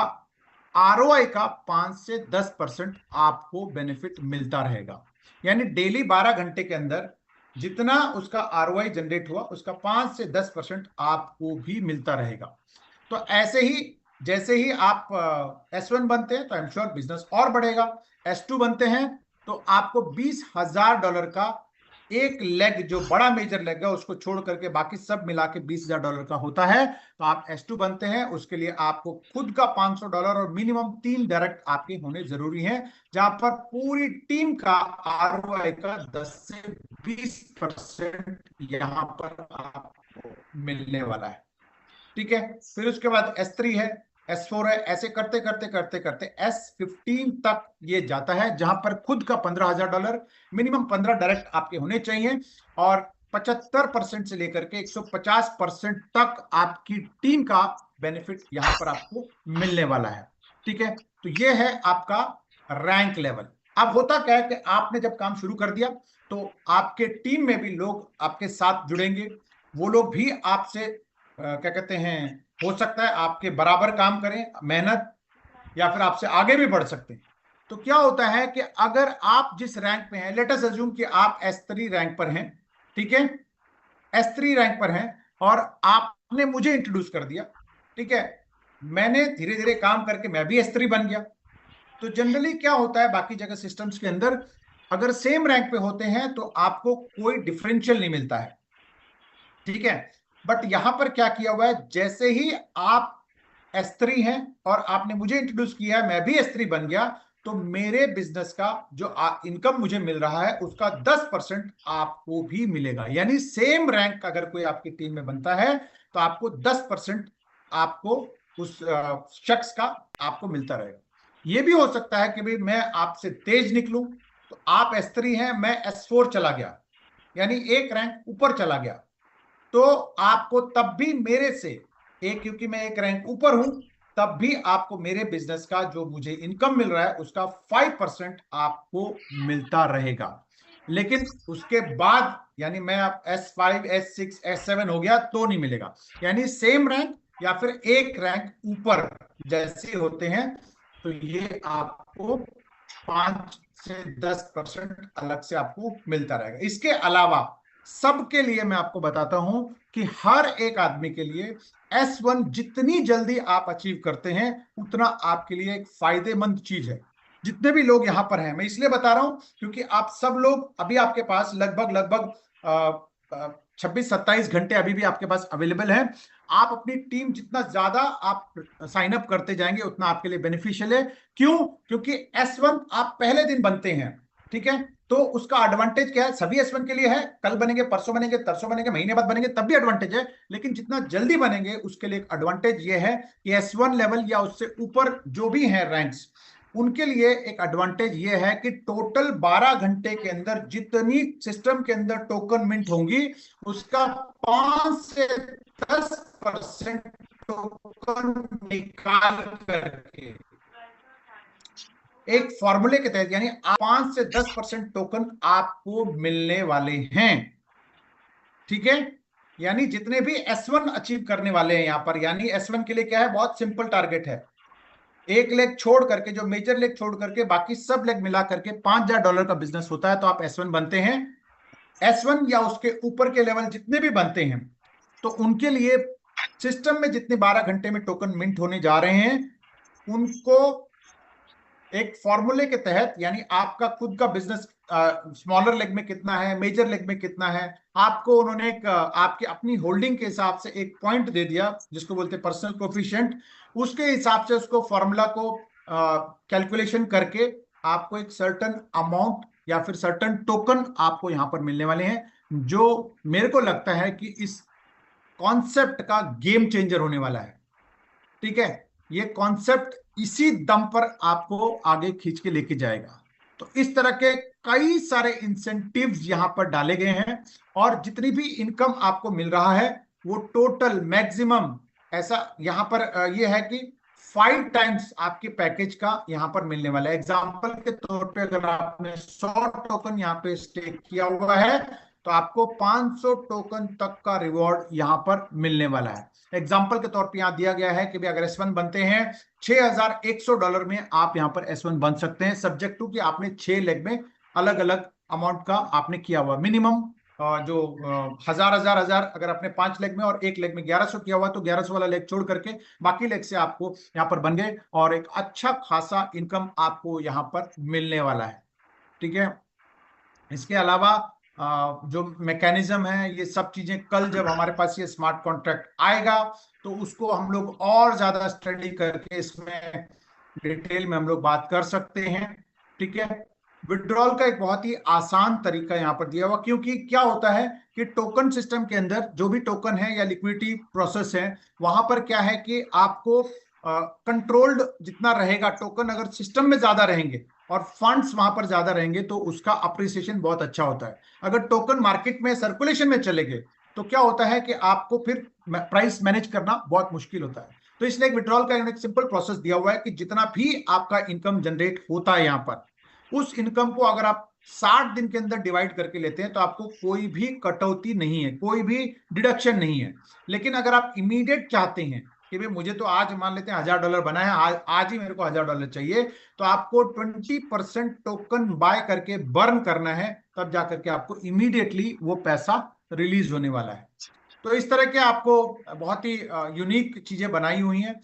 आरओआई का 5 से 10% आपको बेनिफिट मिलता रहेगा। यानी डेली 12 घंटे के अंदर जितना उसका आरओआई जनरेट हुआ, उसका 5 से 10% आपको भी मिलता रहेगा। तो ऐसे ही जैसे ही आप S1 बनते हैं तो आई एम श्योर बिजनेस और बढ़ेगा। S2 बनते हैं तो आपको $20,000 का एक लेग जो बड़ा मेजर लेग है उसको छोड़ करके बाकी सब मिला के $20,000 का होता है, तो आप S2 बनते हैं। उसके लिए आपको खुद का $500 और मिनिमम 3 डायरेक्ट आपके होने जरूरी हैं, जहां पर पूरी टीम का ROI का 10 से 20% यहां पर आपको मिलने वाला है। ठीक है, फिर उसके बाद S3 है, S4 है, ऐसे करते करते करते करते S15 तक ये जाता है, जहां पर खुद का $15,000, मिनिमम 15 डायरेक्ट आपके होने चाहिए, और 75% से लेकर के 150% तक आपकी टीम का बेनिफिट यहां पर आपको मिलने वाला है। ठीक है, तो ये है आपका रैंक लेवल। अब होता क्या है कि आपने जब काम शुरू कर दिया तो आपके टीम में भी लोग आपके साथ जुड़ेंगे, वो लोग भी आपसे क्या कहते हैं, हो सकता है आपके बराबर काम करें मेहनत, या फिर आपसे आगे भी बढ़ सकते हैं। तो क्या होता है कि अगर आप जिस रैंक पे हैं, लेट अस अज्यूम कि आप S3 रैंक पर हैं, ठीक है, S3 रैंक पर हैं, और आपने मुझे इंट्रोड्यूस कर दिया, ठीक है, मैंने धीरे धीरे काम करके मैं भी S3 बन गया। तो जनरली क्या होता है बाकी जगह सिस्टम्स के अंदर, अगर सेम रैंक पे होते हैं तो आपको कोई डिफरेंशियल नहीं मिलता है, ठीक है। बट यहां पर क्या किया हुआ है, जैसे ही आप S3 हैं और आपने मुझे इंट्रोड्यूस किया है, मैं भी S3 बन गया, तो मेरे बिजनेस का जो इनकम मुझे मिल रहा है उसका 10% आपको भी मिलेगा। यानी सेम रैंक अगर कोई आपकी टीम में बनता है तो आपको 10% आपको उस शख्स का आपको मिलता रहेगा। यह भी हो सकता है कि भाई मैं आपसे तेज निकलूं, तो आप S3 हैं, मैं S4 चला गया, यानी एक रैंक ऊपर चला गया, तो आपको तब भी मेरे से एक, क्योंकि मैं एक रैंक ऊपर हूं, तब भी आपको मेरे बिजनेस का जो मुझे इनकम मिल रहा है उसका 5% आपको मिलता रहेगा। लेकिन उसके बाद यानी मैं आप S5 S6 S7 हो गया तो नहीं मिलेगा। यानी सेम रैंक या फिर एक रैंक ऊपर जैसे होते हैं तो ये आपको 5 से 10% अलग से आपको मिलता रहेगा। इसके अलावा सबके लिए मैं आपको बताता हूं कि हर एक आदमी के लिए S1 जितनी जल्दी आप अचीव करते हैं उतना आपके लिए एक फायदेमंद चीज है। जितने भी लोग यहां पर हैं, मैं इसलिए बता रहा हूं क्योंकि आप सब लोग अभी आपके पास लगभग लगभग 26-27 घंटे अभी भी आपके पास अवेलेबल है। आप अपनी टीम जितना ज्यादा आप साइन अप करते जाएंगे उतना आपके लिए बेनिफिशियल है। क्यों? क्योंकि S1 आप पहले दिन बनते हैं, ठीक है, तो उसका एडवांटेज क्या है, सभी S1 के लिए है, कल बनेंगे, परसों बनेंगे, तरसों बनेंगे, महीने बाद बनेंगे, तब भी एडवांटेज है। लेकिन जितना जल्दी बनेंगे उसके लिए एक एडवांटेज ये है कि S1 लेवल या उससे ऊपर जो भी है रैंक्स, उनके लिए एक एडवांटेज ये है कि टोटल 12 घंटे के अंदर जितनी सिस्टम के अंदर टोकन मिंट होंगी उसका 5 से 10% टोकन निकाल करके एक फॉर्मूले के तहत, यानी 5 से 10% टोकन आपको मिलने वाले हैं। ठीक है, यानी जितने भी S1 अचीव करने वाले हैं यहां पर, यानी S1 के लिए क्या है, बहुत सिंपल टारगेट है, एक लेग छोड़ करके, जो मेजर लेग छोड़ करके बाकी सब लेग मिला करके $5,000 का बिजनेस होता है, तो आप S1 बनते हैं। S1 या उसके ऊपर के लेवल जितने भी बनते हैं तो उनके लिए सिस्टम में जितने 12 घंटे में टोकन मिंट होने जा रहे हैं उनको एक फॉर्मूले के तहत, यानी आपका खुद का बिजनेस स्मॉलर लेग में कितना है, मेजर लेग में कितना है, आपको उन्होंने एक आपकी अपनी होल्डिंग के हिसाब से एक पॉइंट दे दिया जिसको बोलते हैं पर्सनल कोफिशिएंट, उसके हिसाब से उसको फॉर्मूला को कैलकुलेशन करके आपको एक सर्टन अमाउंट या फिर सर्टन टोकन आपको यहां पर मिलने वाले हैं, जो मेरे को लगता है कि इस कॉन्सेप्ट का गेम चेंजर होने वाला है। ठीक है, ये कॉन्सेप्ट इसी दम पर आपको आगे खींच के लेके जाएगा। तो इस तरह के कई सारे इंसेंटिव्स यहां पर डाले गए हैं, और जितनी भी इनकम आपको मिल रहा है वो टोटल मैक्सिमम ऐसा यहां पर ये है कि 5 टाइम्स आपके पैकेज का यहां पर मिलने वाला है। एग्जांपल के तौर पे अगर आपने 100 टोकन यहां पे स्टेक किया हुआ है तो आपको 500 टोकन तक का रिवॉर्ड यहां पर मिलने वाला है। एग्जाम्पल के तौर पे यहां दिया गया है कि भी अगर S1 बनते हैं $6,100 में आप यहां पर S1 बन सकते हैं, सब्जेक्ट टू कि आपने 6 लेग में अलग अलग अमाउंट का आपने किया हुआ मिनिमम जो हजार हजार हजार, अगर आपने 5 लेग में और एक लेग में 1100 किया हुआ तो 1100 वाला लेग छोड़ करके बाकी लेग से आपको यहां पर बन गए, और एक अच्छा खासा इनकम आपको यहां पर मिलने वाला है। ठीक है, इसके अलावा जो मैकेनिज्म है, ये सब चीजें कल जब हमारे पास ये स्मार्ट कॉन्ट्रैक्ट आएगा तो उसको हम लोग और ज्यादा स्टडी करके इसमें डिटेल में हम लोग बात कर सकते हैं। ठीक है। विड्रॉल का एक बहुत ही आसान तरीका यहाँ पर दिया हुआ, क्योंकि क्या होता है कि टोकन सिस्टम के अंदर जो भी टोकन है या लिक्विडिटी प्रोसेस है, वहां पर क्या है कि आपको कंट्रोल्ड जितना रहेगा टोकन, अगर सिस्टम में ज्यादा रहेंगे और फंड्स वहां पर ज्यादा रहेंगे तो उसका अप्रिसिएशन बहुत अच्छा होता है। अगर टोकन मार्केट में सर्कुलेशन में चले गए तो क्या होता है कि आपको फिर प्राइस मैनेज करना बहुत मुश्किल होता है। तो इसलिए एक विड्रॉल का एक सिंपल प्रोसेस दिया हुआ है कि जितना भी आपका इनकम जनरेट होता है यहाँ पर, उस इनकम को अगर आप 60 दिन के अंदर डिवाइड करके लेते हैं तो आपको कोई भी कटौती नहीं है, कोई भी डिडक्शन नहीं है। लेकिन अगर आप इमीडिएट चाहते हैं कि भाई मुझे तो आज मान लेते हैं $1000 बना है, आज ही मेरे को $1000 चाहिए, तो आपको 20% टोकन बाय करके बर्न करना है, तब जाकर के आपको इमीडिएटली वो पैसा रिलीज होने वाला है। तो इस तरह के आपको बहुत ही यूनिक चीजें बनाई हुई हैं।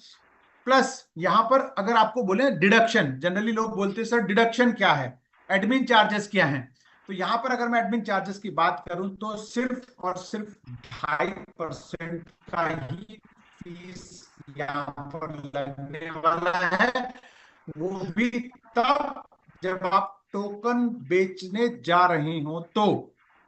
प्लस यहां पर अगर आपको बोले डिडक्शन, जनरली लोग बोलते हैं सर डिडक्शन क्या है, एडमिन चार्जेस क्या हैं, तो यहां पर अगर मैं एडमिन चार्जेस की बात करूं तो सिर्फ और सिर्फ 2.5% का ही फीस यहां पर लगने वाला है, वो भी तब जब आप टोकन बेचने जा रहे हो तो।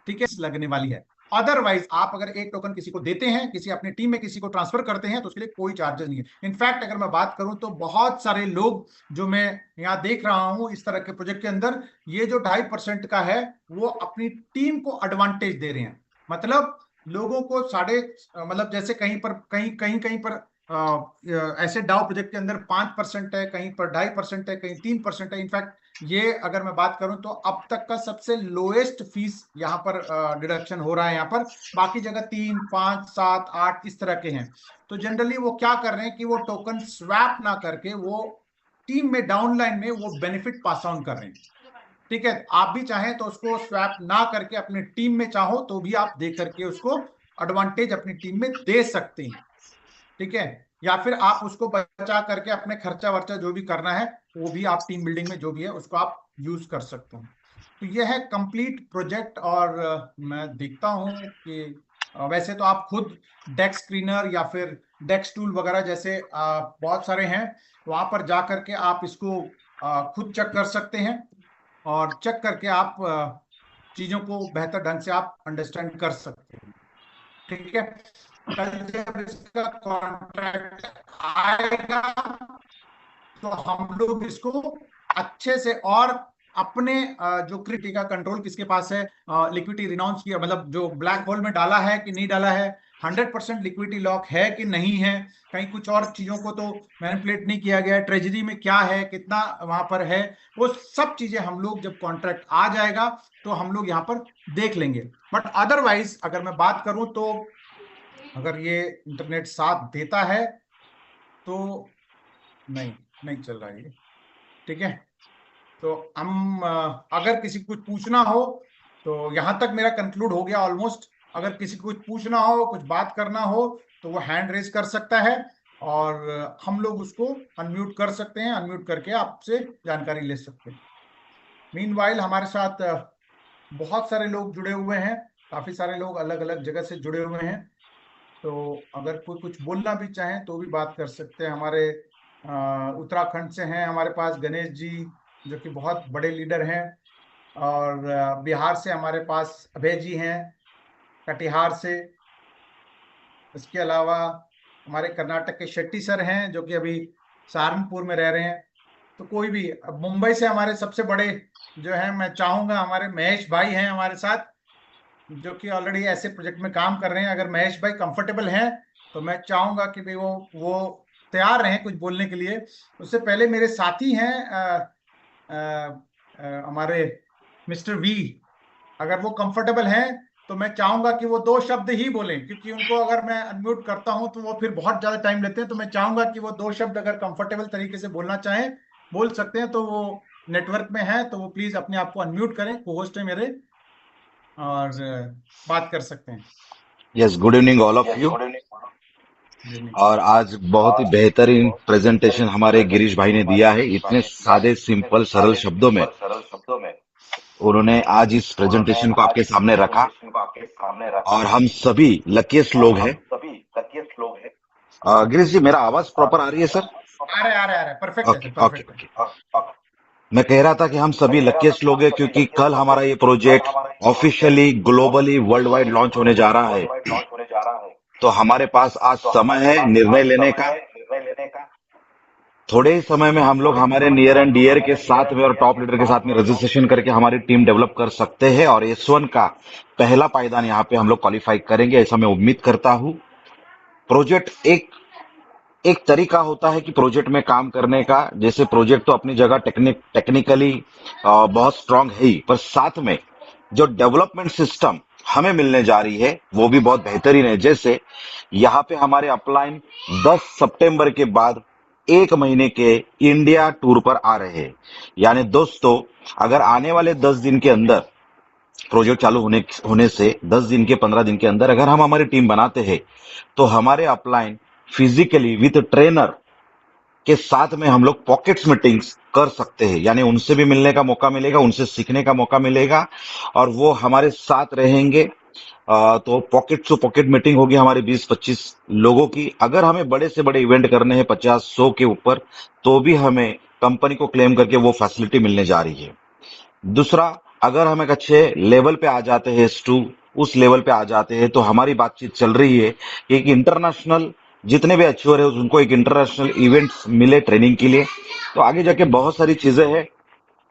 ठीक है, लगने वाली है। अदरवाइज आप अगर एक टोकन किसी को देते हैं, किसी अपनी टीम में किसी को ट्रांसफर करते हैं, तो उसके लिए कोई चार्जेस नहीं है। इनफैक्ट अगर मैं बात करूं तो बहुत सारे लोग जो मैं यहाँ देख रहा हूं इस तरह के प्रोजेक्ट के अंदर, ये जो 2.5% का है वो अपनी टीम को एडवांटेज दे रहे हैं। मतलब लोगों को मतलब जैसे कहीं पर कहीं कहीं कहीं पर ऐसे डाउ प्रोजेक्ट के अंदर 5% है, कहीं पर 2.5% है, कहीं 3% है। इनफैक्ट ये अगर मैं बात करूं तो अब तक का सबसे लोएस्ट फीस यहाँ पर डिडक्शन हो रहा है। यहाँ पर बाकी जगह 3, 5, 7, 8 इस तरह के हैं। तो जनरली वो क्या कर रहे हैं कि वो टोकन स्वैप ना करके वो टीम में डाउनलाइन में वो बेनिफिट पास ऑन कर रहे हैं। ठीक है, आप भी चाहें तो उसको स्वैप ना करके अपने टीम में चाहो तो भी आप दे करके उसको एडवांटेज अपनी टीम में दे सकते हैं। ठीक है, या फिर आप उसको बचा करके अपने खर्चा वर्चा जो भी करना है वो भी आप टीम बिल्डिंग में जो भी है उसको आप यूज कर सकते हैं। तो ये है कंप्लीट प्रोजेक्ट। और मैं देखता हूं कि वैसे तो आप खुद डेक्स स्क्रीनर या फिर डेक्स टूल वगैरह जैसे बहुत सारे हैं, वहां पर जा करके आप इसको खुद चेक कर सकते हैं और चेक करके आप चीजों को बेहतर ढंग से आप अंडरस्टैंड कर सकते हैं। ठीक है, कल जब इसका कॉन्ट्रैक्ट आएगा तो हम लोग इसको अच्छे से और अपने जो क्रिटी का कंट्रोल किसके पास है, लिक्विडिटी रिनाउंस किया, मतलब जो ब्लैक होल में डाला है कि नहीं डाला है, 100% लिक्विडिटी लॉक है कि नहीं है, कहीं कुछ और चीजों को तो मैनिपुलेट नहीं किया गया है, ट्रेजरी में क्या है, कितना वहां पर है, वो सब चीजें हम लोग जब कॉन्ट्रैक्ट आ जाएगा तो हम लोग यहाँ पर देख लेंगे। बट अदरवाइज अगर मैं बात करूं तो अगर ये इंटरनेट साथ देता है तो नहीं नहीं चल रहा है ये। ठीक है, तो हम अगर किसी को कुछ पूछना हो तो यहां तक मेरा कंक्लूड हो गया ऑलमोस्ट। अगर किसी को कुछ पूछना हो, कुछ बात करना हो तो वो हैंड रेज कर सकता है और हम लोग उसको अनम्यूट कर सकते हैं, अनम्यूट करके आपसे जानकारी ले सकते हैं। मीनवाइल हमारे साथ बहुत सारे लोग जुड़े हुए हैं, काफी सारे लोग अलग अलग जगह से जुड़े हुए हैं, तो अगर कोई कुछ बोलना भी चाहें तो भी बात कर सकते हैं। हमारे उत्तराखंड से हैं हमारे पास गणेश जी, जो कि बहुत बड़े लीडर हैं, और बिहार से हमारे पास अभय जी हैं, कटिहार से। इसके अलावा हमारे कर्नाटक के शेट्टी सर हैं जो कि अभी सहारनपुर में रह रहे हैं। तो कोई भी, अब मुंबई से हमारे सबसे बड़े जो हैं, मैं चाहूंगा हमारे महेश भाई हैं हमारे साथ, जो कि ऑलरेडी ऐसे प्रोजेक्ट में काम कर रहे हैं। अगर महेश भाई कंफर्टेबल हैं तो मैं चाहूंगा कि भाई वो तैयार रहें कुछ बोलने के लिए। उससे पहले मेरे साथी हैं हमारे मिस्टर वी, अगर वो कंफर्टेबल हैं तो मैं चाहूंगा कि वो 2 शब्द ही बोलें, क्योंकि उनको अगर मैं अनम्यूट करता हूं तो वो फिर बहुत ज्यादा टाइम लेते हैं। तो मैं चाहूंगा कि वो 2 शब्द अगर कंफर्टेबल तरीके से बोलना चाहें बोल सकते हैं। तो वो नेटवर्क में है तो वो प्लीज अपने आप को अनम्यूट करें, को होस्ट है मेरे, और बात कर सकते हैं। Yes, good evening all of you. और आज बहुत ही बेहतरीन प्रेजेंटेशन हमारे गिरीश भाई ने दिया है, इतने सादे सिंपल सरल शब्दों में उन्होंने आज इस प्रेजेंटेशन को आपके सामने रखा और हम सभी लकीस्ट लोग हैं। गिरीश जी, मेरा आवाज प्रॉपर आ रही है सर? आ रहे परफेक्ट है ओके सर, ओके परफेक्ट है। ओके। मैं कह रहा था कि हम सभी लकीस्ट लोग हैं क्योंकि कल हमारा ये project officially globally world wide launch होने जा रहा है। तो हमारे पास आज समय है निर्णय लेने का। थोड़े ही समय में हम लोग हमारे नियर एंड डियर के साथ में और टॉप लीडर के साथ में रजिस्ट्रेशन करके हमारी टीम डेवलप कर सकते हैं और S1 का पहला पायदान यहाँ पे हम लोग क्वालिफाई करेंगे, ऐसा मैं उम्मीद करता हूँ। प्रोजेक्ट एक एक तरीका होता है कि प्रोजेक्ट में काम करने का। जैसे प्रोजेक्ट तो अपनी जगह टेक्निकली बहुत स्ट्रांग है ही, पर साथ में जो डेवलपमेंट सिस्टम हमें मिलने जा रही है वो भी बहुत बेहतरीन है। जैसे यहाँ पे हमारे अपलाइन 10 सितंबर के बाद 1 महीने के इंडिया टूर पर आ रहे हैं। यानी दोस्तों, अगर आने वाले 10 दिन के अंदर प्रोजेक्ट चालू होने से 10 दिन के 15 दिन के अंदर अगर हम हमारी टीम बनाते हैं तो हमारे अपलाइन फिजिकली विथ ट्रेनर के साथ में हम लोग पॉकेट्स मीटिंग्स कर सकते हैं। यानी उनसे भी मिलने का मौका मिलेगा, उनसे सीखने का मौका मिलेगा और वो हमारे साथ रहेंगे। तो पॉकेट टू पॉकेट मीटिंग होगी हमारे 20-25 लोगों की। अगर हमें बड़े से बड़े इवेंट करने हैं 50-100 के ऊपर, तो भी हमें कंपनी को क्लेम करके वो फैसिलिटी मिलने जा रही है। दूसरा, अगर हम एक अच्छे लेवल पे आ जाते हैं S2, उस लेवल पे आ जाते हैं तो हमारी बातचीत चल रही है कि एक इंटरनेशनल, जितने भी अचीवर है उनको एक इंटरनेशनल इवेंट्स मिले ट्रेनिंग के लिए। तो आगे जाके बहुत सारी चीजें हैं।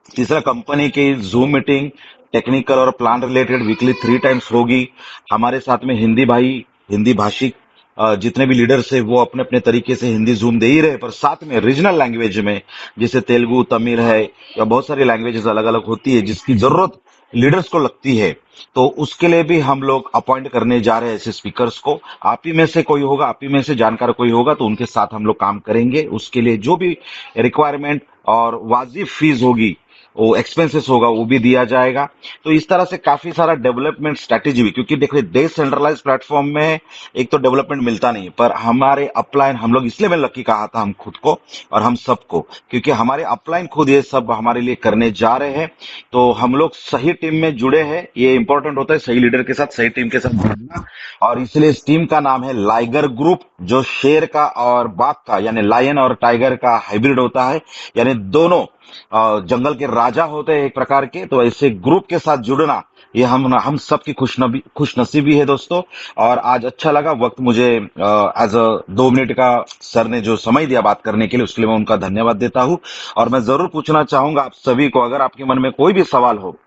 तीसरा, कंपनी की जूम मीटिंग टेक्निकल और प्लान रिलेटेड वीकली 3 टाइम्स होगी। हमारे साथ में हिंदी भाई, हिंदी भाषी जितने भी लीडर्स है वो अपने अपने तरीके से हिंदी जूम दे ही रहे, पर साथ में रीजनल लैंग्वेज में जैसे तेलुगु, तमिल है या बहुत सारी लैंग्वेजेस अलग अलग होती है जिसकी जरूरत लीडर्स को लगती है, तो उसके लिए भी हम लोग अपॉइंट करने जा रहे हैं ऐसे स्पीकर्स को। आप ही में से कोई होगा, आप ही में से जानकार कोई होगा तो उनके साथ हम लोग काम करेंगे। उसके लिए जो भी रिक्वायरमेंट और वाजिब फीस होगी, वो एक्सपेंसेस होगा, वो भी दिया जाएगा। तो इस तरह से काफी सारा डेवलपमेंट स्ट्रेटेजी भी, क्योंकि देखिए डिसेंट्रलाइज प्लेटफॉर्म में एक तो डेवलपमेंट मिलता नहीं, पर हमारे अपलाइन, हम लोग इसलिए मैं लकी कहा था हम खुद को और हम सबको, क्योंकि हमारे अपलाइन खुद ये सब हमारे लिए करने जा रहे हैं। तो हम लोग सही टीम में जुड़े हैं, ये इंपॉर्टेंट होता है, सही लीडर के साथ सही टीम के साथ जुड़ना। और इसलिए इस टीम का नाम है लाइगर ग्रुप, जो शेर का और बाघ का यानी लायन और टाइगर का हाइब्रिड होता है। यानी दोनों जंगल के राजा होते हैं एक प्रकार के। तो ऐसे ग्रुप के साथ जुड़ना ये हम सबकी खुशनसीबी है दोस्तों। और आज अच्छा लगा, वक्त मुझे एज अ 2 मिनट का सर ने जो समय दिया बात करने के लिए, उसके लिए मैं उनका धन्यवाद देता हूं। और मैं जरूर पूछना चाहूंगा आप सभी को, अगर आपके मन में कोई भी सवाल हो,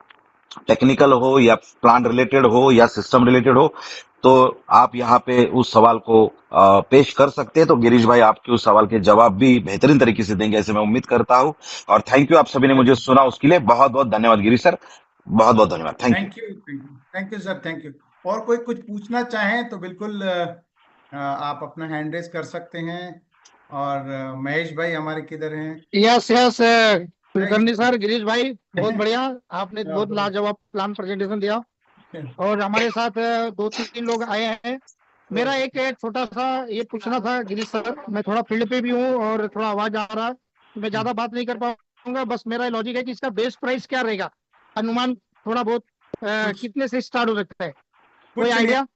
टेक्निकल हो या प्लान रिलेटेड हो या सिस्टम रिलेटेड हो, तो आप यहाँ पे उस सवाल को पेश कर सकते हैं। तो गिरीश भाई आपके उस सवाल के जवाब भी बेहतरीन तरीके से देंगे ऐसे मैं उम्मीद करता हूँ। और थैंक यू, आप सभी ने मुझे सुना उसके लिए बहुत बहुत धन्यवाद गिरीश सर, बहुत बहुत धन्यवाद, thank you. Thank you, thank you sir, thank you. और कोई कुछ पूछना चाहें तो बिल्कुल आप अपना हैंड रेस कर सकते हैं। और महेश भाई हमारे किधर हैं? Yes yes thank Kulkarni sir, Girish भाई बहुत यू। बढ़िया। आपने बहुत लाजवाब प्लान प्रेजेंटेशन दिया। और हमारे साथ 2-3 लोग आए हैं। मेरा एक छोटा सा ये पूछना था गिरीश सर, मैं थोड़ा फील्ड पे भी हूँ और थोड़ा आवाज आ रहा है तो मैं ज्यादा बात नहीं कर पाऊंगा। बस मेरा लॉजिक है कि इसका बेस्ट प्राइस क्या रहेगा, अनुमान थोड़ा बहुत कितने से स्टार्ट हो सकता है, कोई कुछ नहीं, आइडिया?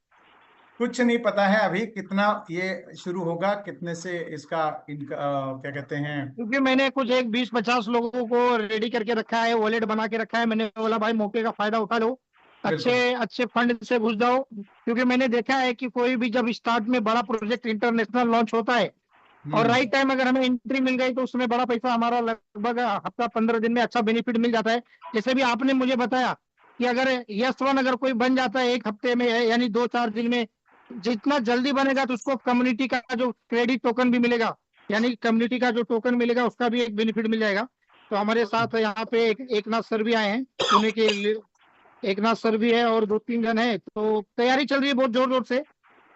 कुछ नहीं पता है अभी कितना ये शुरू होगा, कितने से इसका इनका क्या कहते हैं। क्योंकि मैंने कुछ एक 20-50 लोगों को रेडी करके रखा है, वॉलेट बना के रखा है। मैंने बोला भाई मौके का फायदा उठा लो, अच्छे बिल्कुल। अच्छे फंड से घुस जाओ। क्योंकि मैंने देखा है कि कोई भी जब स्टार्ट में बड़ा प्रोजेक्ट इंटरनेशनल लॉन्च होता है और राइट टाइम अगर हमें एंट्री मिल गई तो उसमें बड़ा पैसा हमारा लगभग हफ्ता 15 दिन में अच्छा बेनिफिट मिल जाता है। जैसे भी आपने मुझे बताया कि अगर यस1 अगर कोई बन जाता है 1 हफ्ते में यानी 2-4 दिन में, जितना जल्दी बनेगा तो उसको कम्युनिटी का जो क्रेडिट टोकन भी मिलेगा, यानी कम्युनिटी का जो टोकन मिलेगा उसका भी एक बेनिफिट मिल जाएगा। तो हमारे साथ यहाँ पे एकनाथ सर भी आए हैं पुणे के एकनाथ सर भी है और 2-3 जन है। तो तैयारी चल रही है बहुत जोर जोर से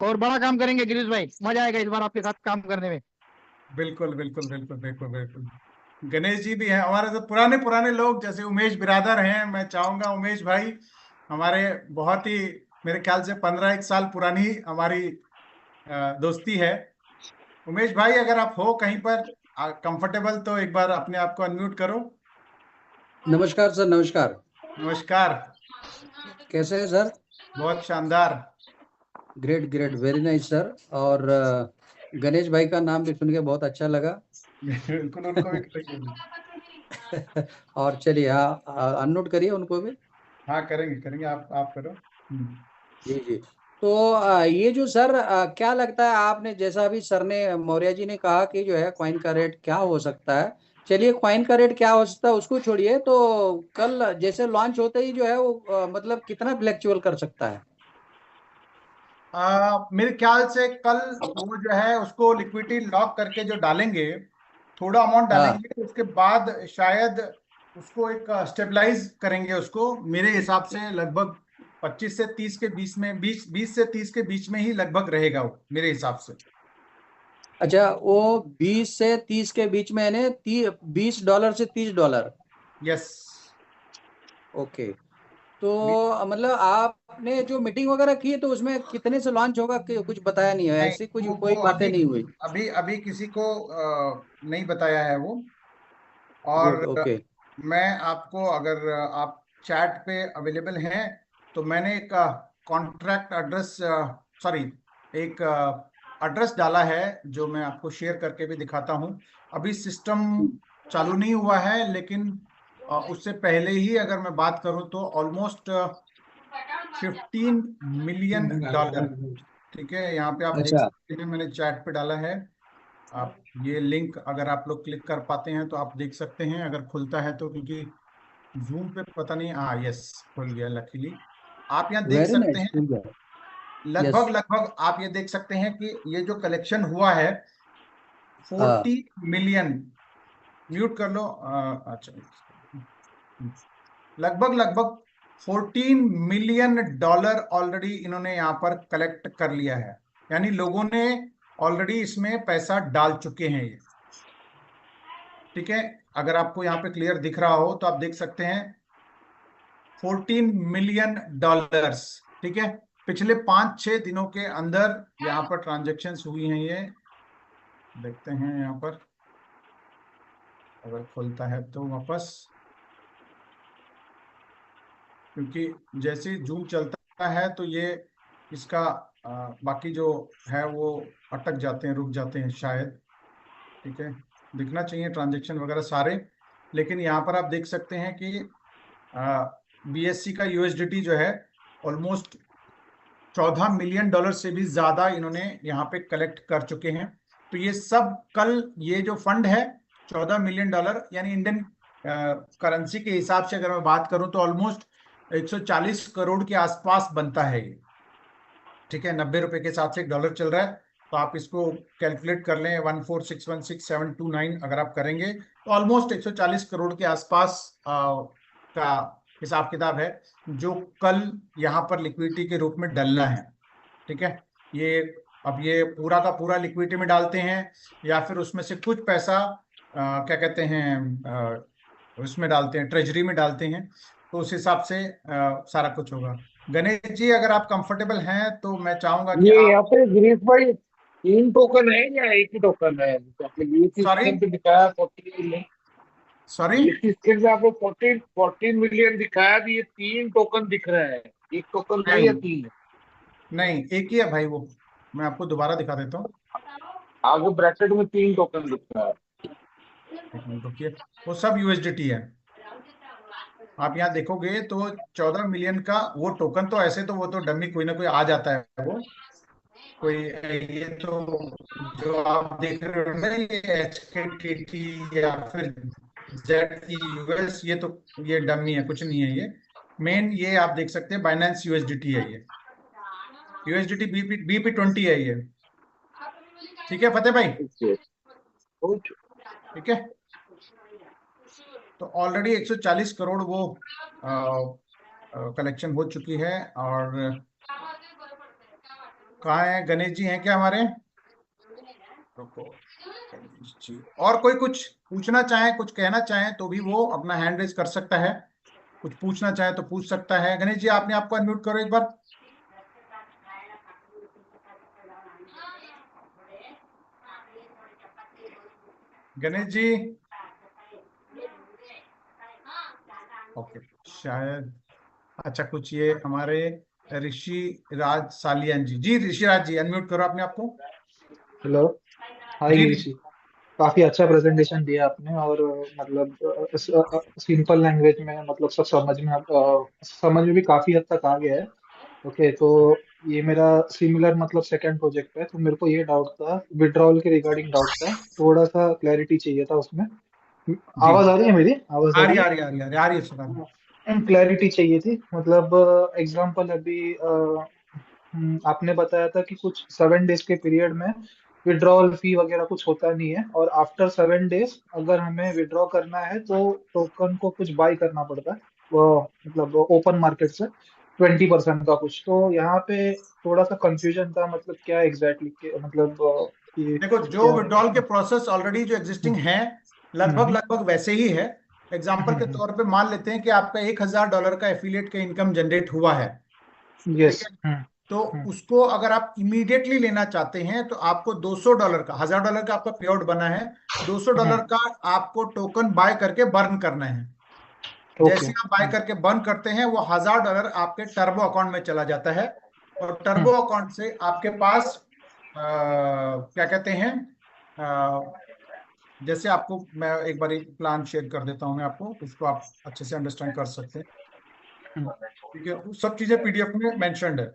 और बड़ा काम करेंगे गिरीश भाई, मजा आएगा इस बार आपके साथ काम करने में। बिल्कुल बिल्कुल बिल्कुल बिल्कुल बिल्कुल। गणेश जी भी हैं हमारे, तो पुराने पुराने लोग जैसे उमेश बिरादर हैं। मैं चाहूंगा उमेश भाई हमारे बहुत ही, मेरे ख्याल से 15 एक साल पुरानी हमारी दोस्ती है। उमेश भाई अगर आप हो कहीं पर कंफर्टेबल तो एक बार अपने आप को अनम्यूट करो। नमस्कार सर, नमस्कार। नमस्कार। कैसे है सर? बहुत शानदार। Great great, very nice sir. और गणेश भाई का नाम भी सुन के बहुत अच्छा लगा। बिल्कुल, उनको भी करेंगे। और चलिए, हाँ, अननोट करिए उनको भी। हाँ, करेंगे करेंगे, आप करो। जी जी। तो ये जो सर, क्या लगता है आपने, जैसा अभी सर ने, मौर्य जी ने कहा कि जो है कॉइन का रेट क्या हो सकता है। चलिए, कॉइन का रेट क्या हो सकता है उसको छोड़िए, तो कल जैसे लॉन्च होते ही जो है वो मतलब कितना फ्लैक्चुअल कर सकता है? मेरे ख्याल से कल वो जो है उसको लिक्विडिटी लॉक करके जो डालेंगे, थोड़ा अमाउंट हाँ। डालेंगे, उसके बाद शायद उसको एक स्टेबलाइज करेंगे उसको। मेरे हिसाब से लगभग 25 से 30 के बीच में, 20 से 30 के बीच में ही लगभग रहेगा वो, मेरे हिसाब से। अच्छा, वो 20 से 30 के बीच में, यानी $20 से $30। यस। ओके। तो मतलब आपने जो मीटिंग वगैरह की है तो उसमें कितने से लॉन्च होगा कि कुछ बताया नहीं है, नहीं, ऐसी कुछ वो कोई बातें अभी नहीं हुई? अभी अभी किसी को नहीं बताया है वो। और गुड, ओके। मैं आपको, अगर आप चैट पे अवेलेबल हैं, तो मैंने एक कॉन्ट्रैक्ट एड्रेस, सॉरी, एक एड्रेस डाला है, जो मैं आपको शेयर करके भी दिखाता हूँ। अभी सिस्टम चालू नहीं हुआ है, लेकिन उससे पहले ही अगर मैं बात करूँ तो ऑलमोस्ट 15 मिलियन डॉलर। ठीक है, यहाँ पे आप देख अच्छा। सकते हैं, मैंने चैट पे डाला है। आप ये लिंक अगर आप लोग क्लिक कर पाते हैं तो आप देख सकते हैं, अगर खुलता है तो, क्योंकि जूम पे पता नहीं। हाँ, यस, खुल गया लकीली। आप यहाँ देख वेरी सकते नाइस, हैं, खुल गया। यस। लगभग लगभग आप ये देख सकते हैं कि ये जो कलेक्शन हुआ है, हाँ। 40 मिलियन। म्यूट कर लो। अच्छा, लगभग लगभग 14 मिलियन डॉलर ऑलरेडी इन्होंने यहाँ पर कलेक्ट कर लिया है। यानी लोगों ने ऑलरेडी इसमें पैसा डाल चुके हैं ये। ठीक है, अगर आपको यहाँ पे क्लियर दिख रहा हो तो आप देख सकते हैं 14 मिलियन डॉलर्स। ठीक है, पिछले 5-6 दिनों के अंदर यहाँ पर ट्रांजेक्शन्स हुई हैं ये। देखते हैं यहाँ पर, अगर खुलता है तो वापस, क्योंकि जैसे जूम चलता है तो ये इसका बाकी जो है वो अटक जाते हैं, रुक जाते हैं शायद। ठीक है, दिखना चाहिए ट्रांजेक्शन वगैरह सारे, लेकिन यहाँ पर आप देख सकते हैं कि बीएससी का यूएसडीटी जो है ऑलमोस्ट 14 मिलियन डॉलर से भी ज्यादा इन्होंने यहाँ पे कलेक्ट कर चुके हैं। तो ये सब कल, ये जो फंड है 14 मिलियन डॉलर, यानी इंडियन करेंसी के हिसाब से अगर मैं बात करूं तो ऑलमोस्ट 140 करोड़ के आसपास बनता है ये। ठीक है, 90 रुपए के हिसाब से $1 चल रहा है, तो आप इसको कैलकुलेट कर लें, 14616,729 अगर आप करेंगे तो ऑलमोस्ट 140 करोड़ के आसपास का हिसाब किताब है, जो कल यहाँ पर लिक्विडिटी के रूप में डलना है। ठीक है, ये अब ये पूरा का पूरा लिक्विडिटी में डालते हैं, या फिर उसमें से कुछ पैसा क्या कहते हैं, उसमें डालते हैं, ट्रेजरी में डालते हैं, तो उस हिसाब से सारा कुछ होगा। गणेश जी, अगर आप कंफर्टेबल हैं तो मैं चाहूंगा कि ये आप। यहाँ पे गिरीश भाई 3 टोकन है या एक ही टोकन है? आपने यूएससी सॉरी, स्क्रीन पे दिखाया 14 मिलियन। सॉरी। यूएससी स्क्रीन पे आपको 14 मिलियन दिखाया, तो ये 3 टोकन दिख रहे हैं। एक टोकन नहीं नहीं, है, 3 है। नहीं, एक ही है भाई वो। मैं आपको दोबारा दिखा देता हूँ, आगे ब्रैकेट में 3 टोकन दिख रहा है। एक मिनट रुकिए। वो सब यूएसडीटी है। आप यहाँ देखोगे तो 14 मिलियन का वो टोकन, तो ऐसे तो वो तो डमी कोई ना कोई आ जाता है वो, कोई ये तो जो आप देख रहे हो ना, ये HKTT या फिर ZEUS, ये तो ये डमी है, कुछ नहीं है ये। मेन ये आप देख सकते हैं बाइनेंस यूएसडीटी है ये, यूएसडीटी BP20 है ये। ठीक है फतेह भाई। ओके। गुड। ठीक है, तो ऑलरेडी 140 करोड़ वो कलेक्शन हो चुकी है। और कहाँ है गणेश जी, हैं क्या हमारे? रुको, गणेश जी, और कोई कुछ पूछना चाहे, कुछ कहना चाहे तो भी वो अपना हैंड रेज कर सकता है, कुछ पूछना चाहे तो पूछ सकता है। गणेश जी, आपने आपको अनम्यूट करो एक बार। गणेश जी, ओके, शायद, अच्छा कुछ ये हमारे ऋषि राज सालियन जी, जी ऋषि राज जी अनम्यूट करो अपने आपको। हेलो। हाय जी गिरीश जी। काफी अच्छा प्रेजेंटेशन दिया आपने, और मतलब सिंपल लैंग्वेज में मतलब सब समझ में भी काफी हद तक आ गया है। ओके, तो ये मेरा सिमिलर मतलब सेकंड प्रोजेक्ट है, तो मेरे को ये डाउट था, विड्रॉल के रिगार्डिंग डाउट था, थोड़ा सा क्लैरिटी चाहिए था उसमें। जी, आवाज आ रही है मेरी? आवाज आ आ रही रही आ है? रही आ रही आ रही आ रही है सर, आ रही है। क्लैरिटी चाहिए थी, मतलब एग्जांपल अभी आपने बताया था कि कुछ 7 डेज के पीरियड में विड्रॉल फी वगैरह कुछ होता नहीं है, और आफ्टर 7 डेज अगर हमें विड्रॉ करना है तो टोकन को कुछ बाय करना पड़ता है, वो मतलब ओपन मार्केट से 20% का कुछ। तो यहाँ पे थोड़ा सा कंफ्यूजन था, मतलब क्या एग्जैक्टली मतलब कि देखो, जो क्या। विड्रॉल के प्रोसेस ऑलरेडी जो एग्जिस्टिंग हम्म, है, लगभग लगभग वैसे ही है। एग्जाम्पल के तौर पे मान लेते हैं कि आपका $1,000 का एफिलिएट का इनकम जनरेट हुआ है, ठीक यस। है। तो उसको अगर आप इमीडिएटली लेना चाहते हैं तो आपको $200 का, $1,000 का आपका पे आउट बना है, $200 का आपको टोकन बाय करके बर्न करना है। जैसे ओके। ही आप बाय करके बर्न करते हैं वो $1,000 आपके टर्बो अकाउंट में चला जाता है, और टर्बो अकाउंट से आपके पास क्या कहते हैं, जैसे आपको मैं एक बार एक प्लान शेयर कर देता हूं मैं आपको, उसको आप अच्छे से अंडरस्टैंड कर सकते हैं, ठीक है। वो सब चीजें पीडीएफ में मेंशन्ड है।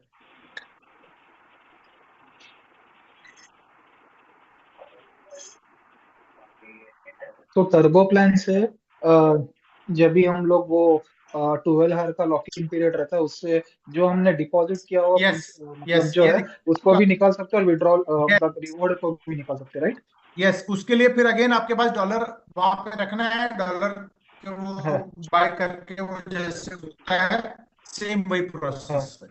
तो टर्बो प्लान से जब भी हम लोग वो 12 आवर का लॉकिंग पीरियड रहता है, उससे जो हमने डिपॉजिट किया हुआ यस, मतलब यस जो ये है उसको भी निकाल सकते हैं, और विड्रॉल मतलब रिवॉर्ड को भी निकाल सकते हैं, राइट? यस, उसके लिए फिर अगेन आपके पास डॉलर वहां पे रखना है, डॉलर के वो हाँ बाय करके वो जैसे होता है, सेम वही हाँ। प्रोसेस है।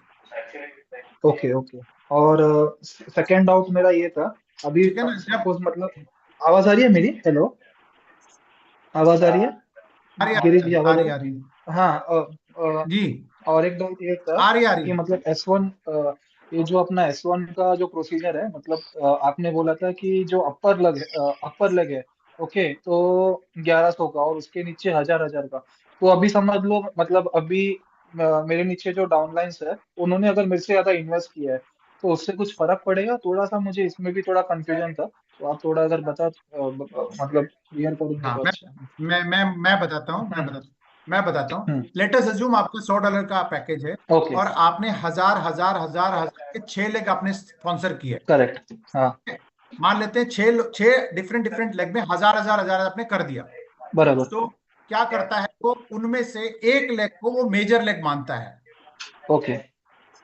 Okay okay. और सेकेंड डाउट मेरा ये था, अभी ठीक है ना, जब सपोज मतलब आवाज आ रही है मेरी? हेलो, आवाज आ रही है? आ रही गिरीश जी, आ आवाज आ रही रही आ रही है? हाँ। जी, और एक डाउट ये था आ रही कि मतलब S1, ये जो अपना S1 का जो प्रोसीजर है, मतलब आपने बोला था कि जो अपर लेग है, ओके, तो 1100 का, और उसके नीचे 1000 का। तो अभी समझ लो, मतलब अभी मेरे नीचे जो डाउनलाइंस है, उन्होंने अगर मेरे से ज्यादा इन्वेस्ट किया है, तो उससे कुछ फर्क पड़ेगा? थोड़ा सा मुझे इसमें भी थोड़ा कंफ्यूजन था, तो आप थोड़ा अगर मतलब क्लियर करेंगे हाँ, तो मैं अच्छा है। मैं बताता हूँ, हम्म मैं बताता हूँ। हम्म। लेट अस अज्यूम आपका $100 का पैकेज है, ओके। और आपने हजार हजार हजार हजार के 6 लेग आपने स्पॉन्सर किए। करेक्ट। हाँ। मान लेते हैं छह डिफरेंट डिफरेंट लेग में हजार हजार हजार आपने कर दिया। बराबर। तो क्या करता है वो, उनमें से एक लेग को वो मेजर लेग मानता है, ओके।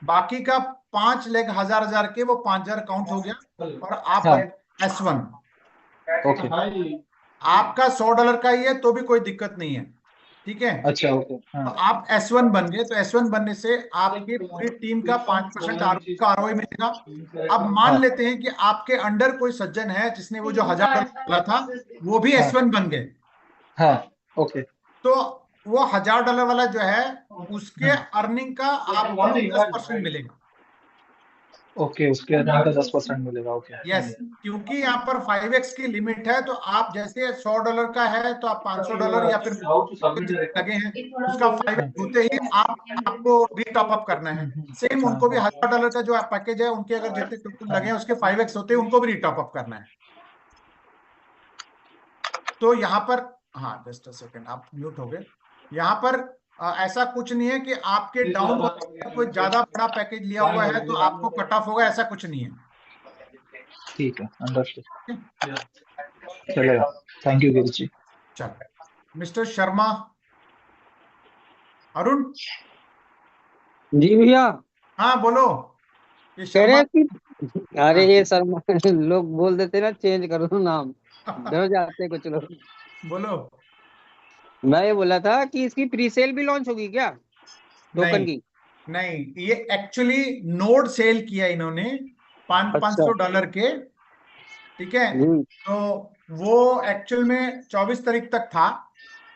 बाकी का 5 लेग हजार हजार के वो 5,000 काउंट हो गया, और आप हाँ। बन S1। ओके। आपका $100 का ही है तो भी कोई दिक्कत नहीं है, ठीक है। अच्छा। ओके। तो हाँ आप S1 बन गए, तो S1 बनने से आपकी पूरी टीम का 5% का आरओआई मिलेगा। अब मान हाँ लेते हैं कि आपके अंडर कोई सज्जन है जिसने वो जो $1,000 डाला था वो भी हाँ S1 बन गए, हाँ। ओके। तो वो $1,000 वाला जो है उसके हम्म। अर्निंग का आपको 10% मिलेगा। ओके, उसके अंदर का 10% मिलेगा। ओके। यस, क्योंकि यहाँ पर 5x की लिमिट है, तो आप जैसे $100 का है तो आप $500 या फिर लगे हैं, उसका 5x होते ही आपको रीटॉप अप करना है। सेम हाँ उनको भी हाँ। $1,000 का जो पैकेज है, उनके अगर जितने टोकन लगे हैं उसके 5x होते हैं, उनको भी रीटॉप अप करना है। तो यहाँ पर, हाँ जस्ट अ सेकेंड, आप म्यूट हो गए। यहाँ पर ऐसा कुछ नहीं है कि आपके डाउन कोई ज्यादा बड़ा पैकेज लिया हुआ है तो आपको कट ऑफ होगा, ऐसा कुछ नहीं है। ठीक है, अंडरस्टूड। ठीक? चलेगा। थैंक यू गिरीश जी। चलो, मिस्टर शर्मा, अरुण, जी भैया। हाँ बोलो। ये कह रहे शर्मा, हैं कि अरे हाँ ये शर्मा लोग बोल देते ना, चेंज कर दो नाम, डर जाते हैं कुछ लोग। बोलो। मैं ये बोला था कि इसकी प्री सेल भी लॉन्च होगी क्या, टोकन नहीं की? नहीं, ये एक्चुअली नोड सेल किया इन्होंने, अच्छा। $500 के, ठीक है। हम्म तो वो एक्चुअल में 24 तारीख तक था,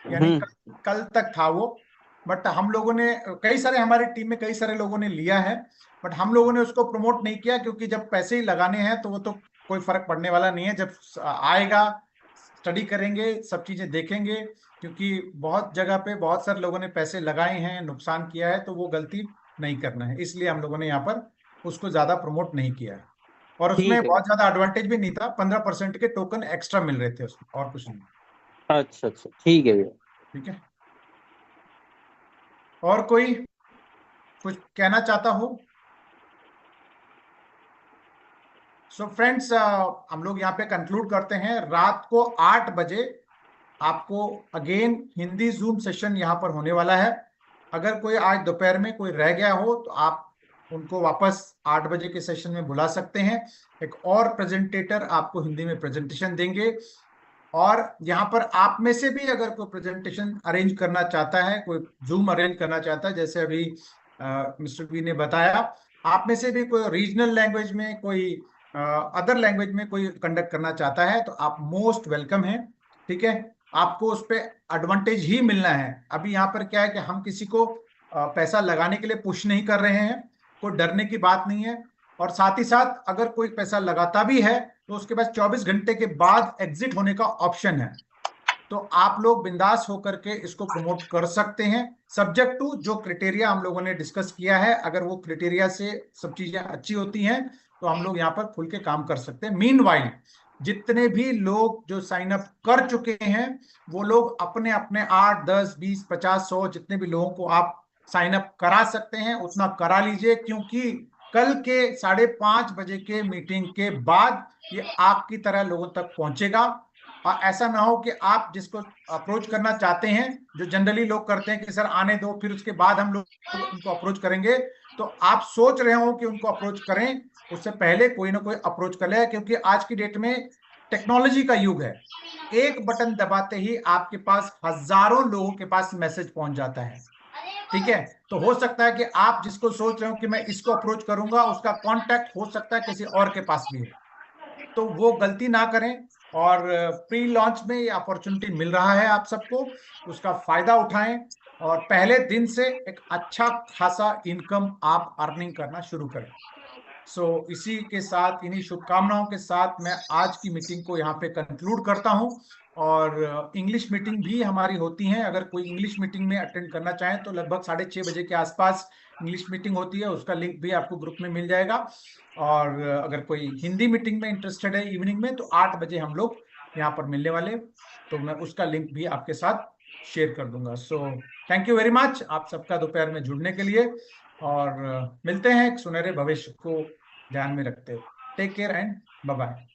यानी हम्म। कल तक था वो। बट हम लोगों ने, कई सारे हमारे टीम में कई सारे लोगों ने लिया है, बट हम लोगों ने उसको प्रमोट नहीं किया, क्योंकि जब पैसे ही लगाने हैं तो वो तो कोई फर्क पड़ने वाला नहीं है। जब आएगा स्टडी करेंगे, सब चीजें देखेंगे, क्योंकि बहुत जगह पे बहुत सारे लोगों ने पैसे लगाए हैं, नुकसान किया है, तो वो गलती नहीं करना है, इसलिए हम लोगों ने यहाँ पर उसको ज्यादा प्रमोट नहीं किया है। और उसमें ठीक है। बहुत ज्यादा एडवांटेज भी नहीं था, 15% के टोकन एक्स्ट्रा मिल रहे थे उसमें, और कुछ नहीं। अच्छा अच्छा, ठीक है भैया। ठीक है, और कोई कुछ कहना चाहता हो? सो फ्रेंड्स, हम लोग यहाँ पे कंक्लूड करते हैं। रात को 8 बजे आपको अगेन हिंदी जूम सेशन यहाँ पर होने वाला है। अगर कोई आज दोपहर में कोई रह गया हो तो आप उनको वापस 8 बजे के सेशन में बुला सकते हैं। एक और प्रेजेंटेटर आपको हिंदी में प्रेजेंटेशन देंगे, और यहाँ पर आप में से भी अगर कोई प्रेजेंटेशन अरेंज करना चाहता है, कोई जूम अरेंज करना चाहता है, जैसे अभी मिस्टर बी ने बताया, आप में से भी कोई रीजनल लैंग्वेज में, कोई अदर लैंग्वेज में कोई कंडक्ट करना चाहता है, तो आप मोस्ट वेलकम हैं। ठीक है, आपको उस पर एडवांटेज ही मिलना है। अभी यहाँ पर क्या है कि हम किसी को पैसा लगाने के लिए पुश नहीं कर रहे हैं, कोई डरने की बात नहीं है। और साथ ही साथ अगर कोई पैसा लगाता भी है तो उसके पास 24 घंटे के बाद एग्जिट होने का ऑप्शन है। तो आप लोग बिंदास होकर के इसको प्रमोट कर सकते हैं, सब्जेक्ट टू जो क्राइटेरिया हम लोगों ने डिस्कस किया है। अगर वो क्राइटेरिया से सब चीजें अच्छी होती हैं तो हम लोग यहाँ पर खुल के काम कर सकते हैं। मीनवाइल जितने भी लोग जो साइन अप कर चुके हैं, वो लोग अपने अपने 8, 10, 20, 50, 100 जितने भी लोगों को आप साइन अप करा सकते हैं उतना करा लीजिए, क्योंकि कल के 5:30 बजे के मीटिंग के बाद ये आपकी तरह लोगों तक पहुंचेगा। और ऐसा ना हो कि आप जिसको अप्रोच करना चाहते हैं, जो जनरली लोग करते हैं कि सर आने दो फिर उसके बाद हम लोग उनको अप्रोच करेंगे, तो आप सोच रहे हो कि उनको अप्रोच करें, उससे पहले कोई ना कोई अप्रोच कर ले, क्योंकि आज की डेट में टेक्नोलॉजी का युग है। एक बटन दबाते ही आपके पास हजारों लोगों के पास मैसेज पहुंच जाता है। ठीक है, तो हो सकता है कि आप जिसको सोच रहे हो कि मैं इसको अप्रोच करूंगा, उसका कांटेक्ट हो सकता है किसी और के पास भी हो, तो वो गलती ना करें। और प्री लॉन्च में ये अपॉर्चुनिटी मिल रहा है आप सबको, उसका फायदा उठाएं और पहले दिन से एक अच्छा खासा इनकम आप अर्निंग करना शुरू करें। सो इसी के साथ, इन्हीं शुभकामनाओं के साथ मैं आज की मीटिंग को यहाँ पे कंक्लूड करता हूँ। और इंग्लिश मीटिंग भी हमारी होती है, अगर कोई इंग्लिश मीटिंग में अटेंड करना चाहे तो लगभग 6:30 बजे के आसपास इंग्लिश मीटिंग होती है, उसका लिंक भी आपको ग्रुप में मिल जाएगा। और अगर कोई हिंदी मीटिंग में इंटरेस्टेड है इवनिंग में, तो 8 बजे हम लोग यहाँ पर मिलने वाले, तो मैं उसका लिंक भी आपके साथ शेयर कर दूंगा। So thank you very much आप सबका दोपहर में जुड़ने के लिए, और मिलते हैं एक सुनहरे भविष्य को ध्यान में रखते हुए। Take care and bye bye.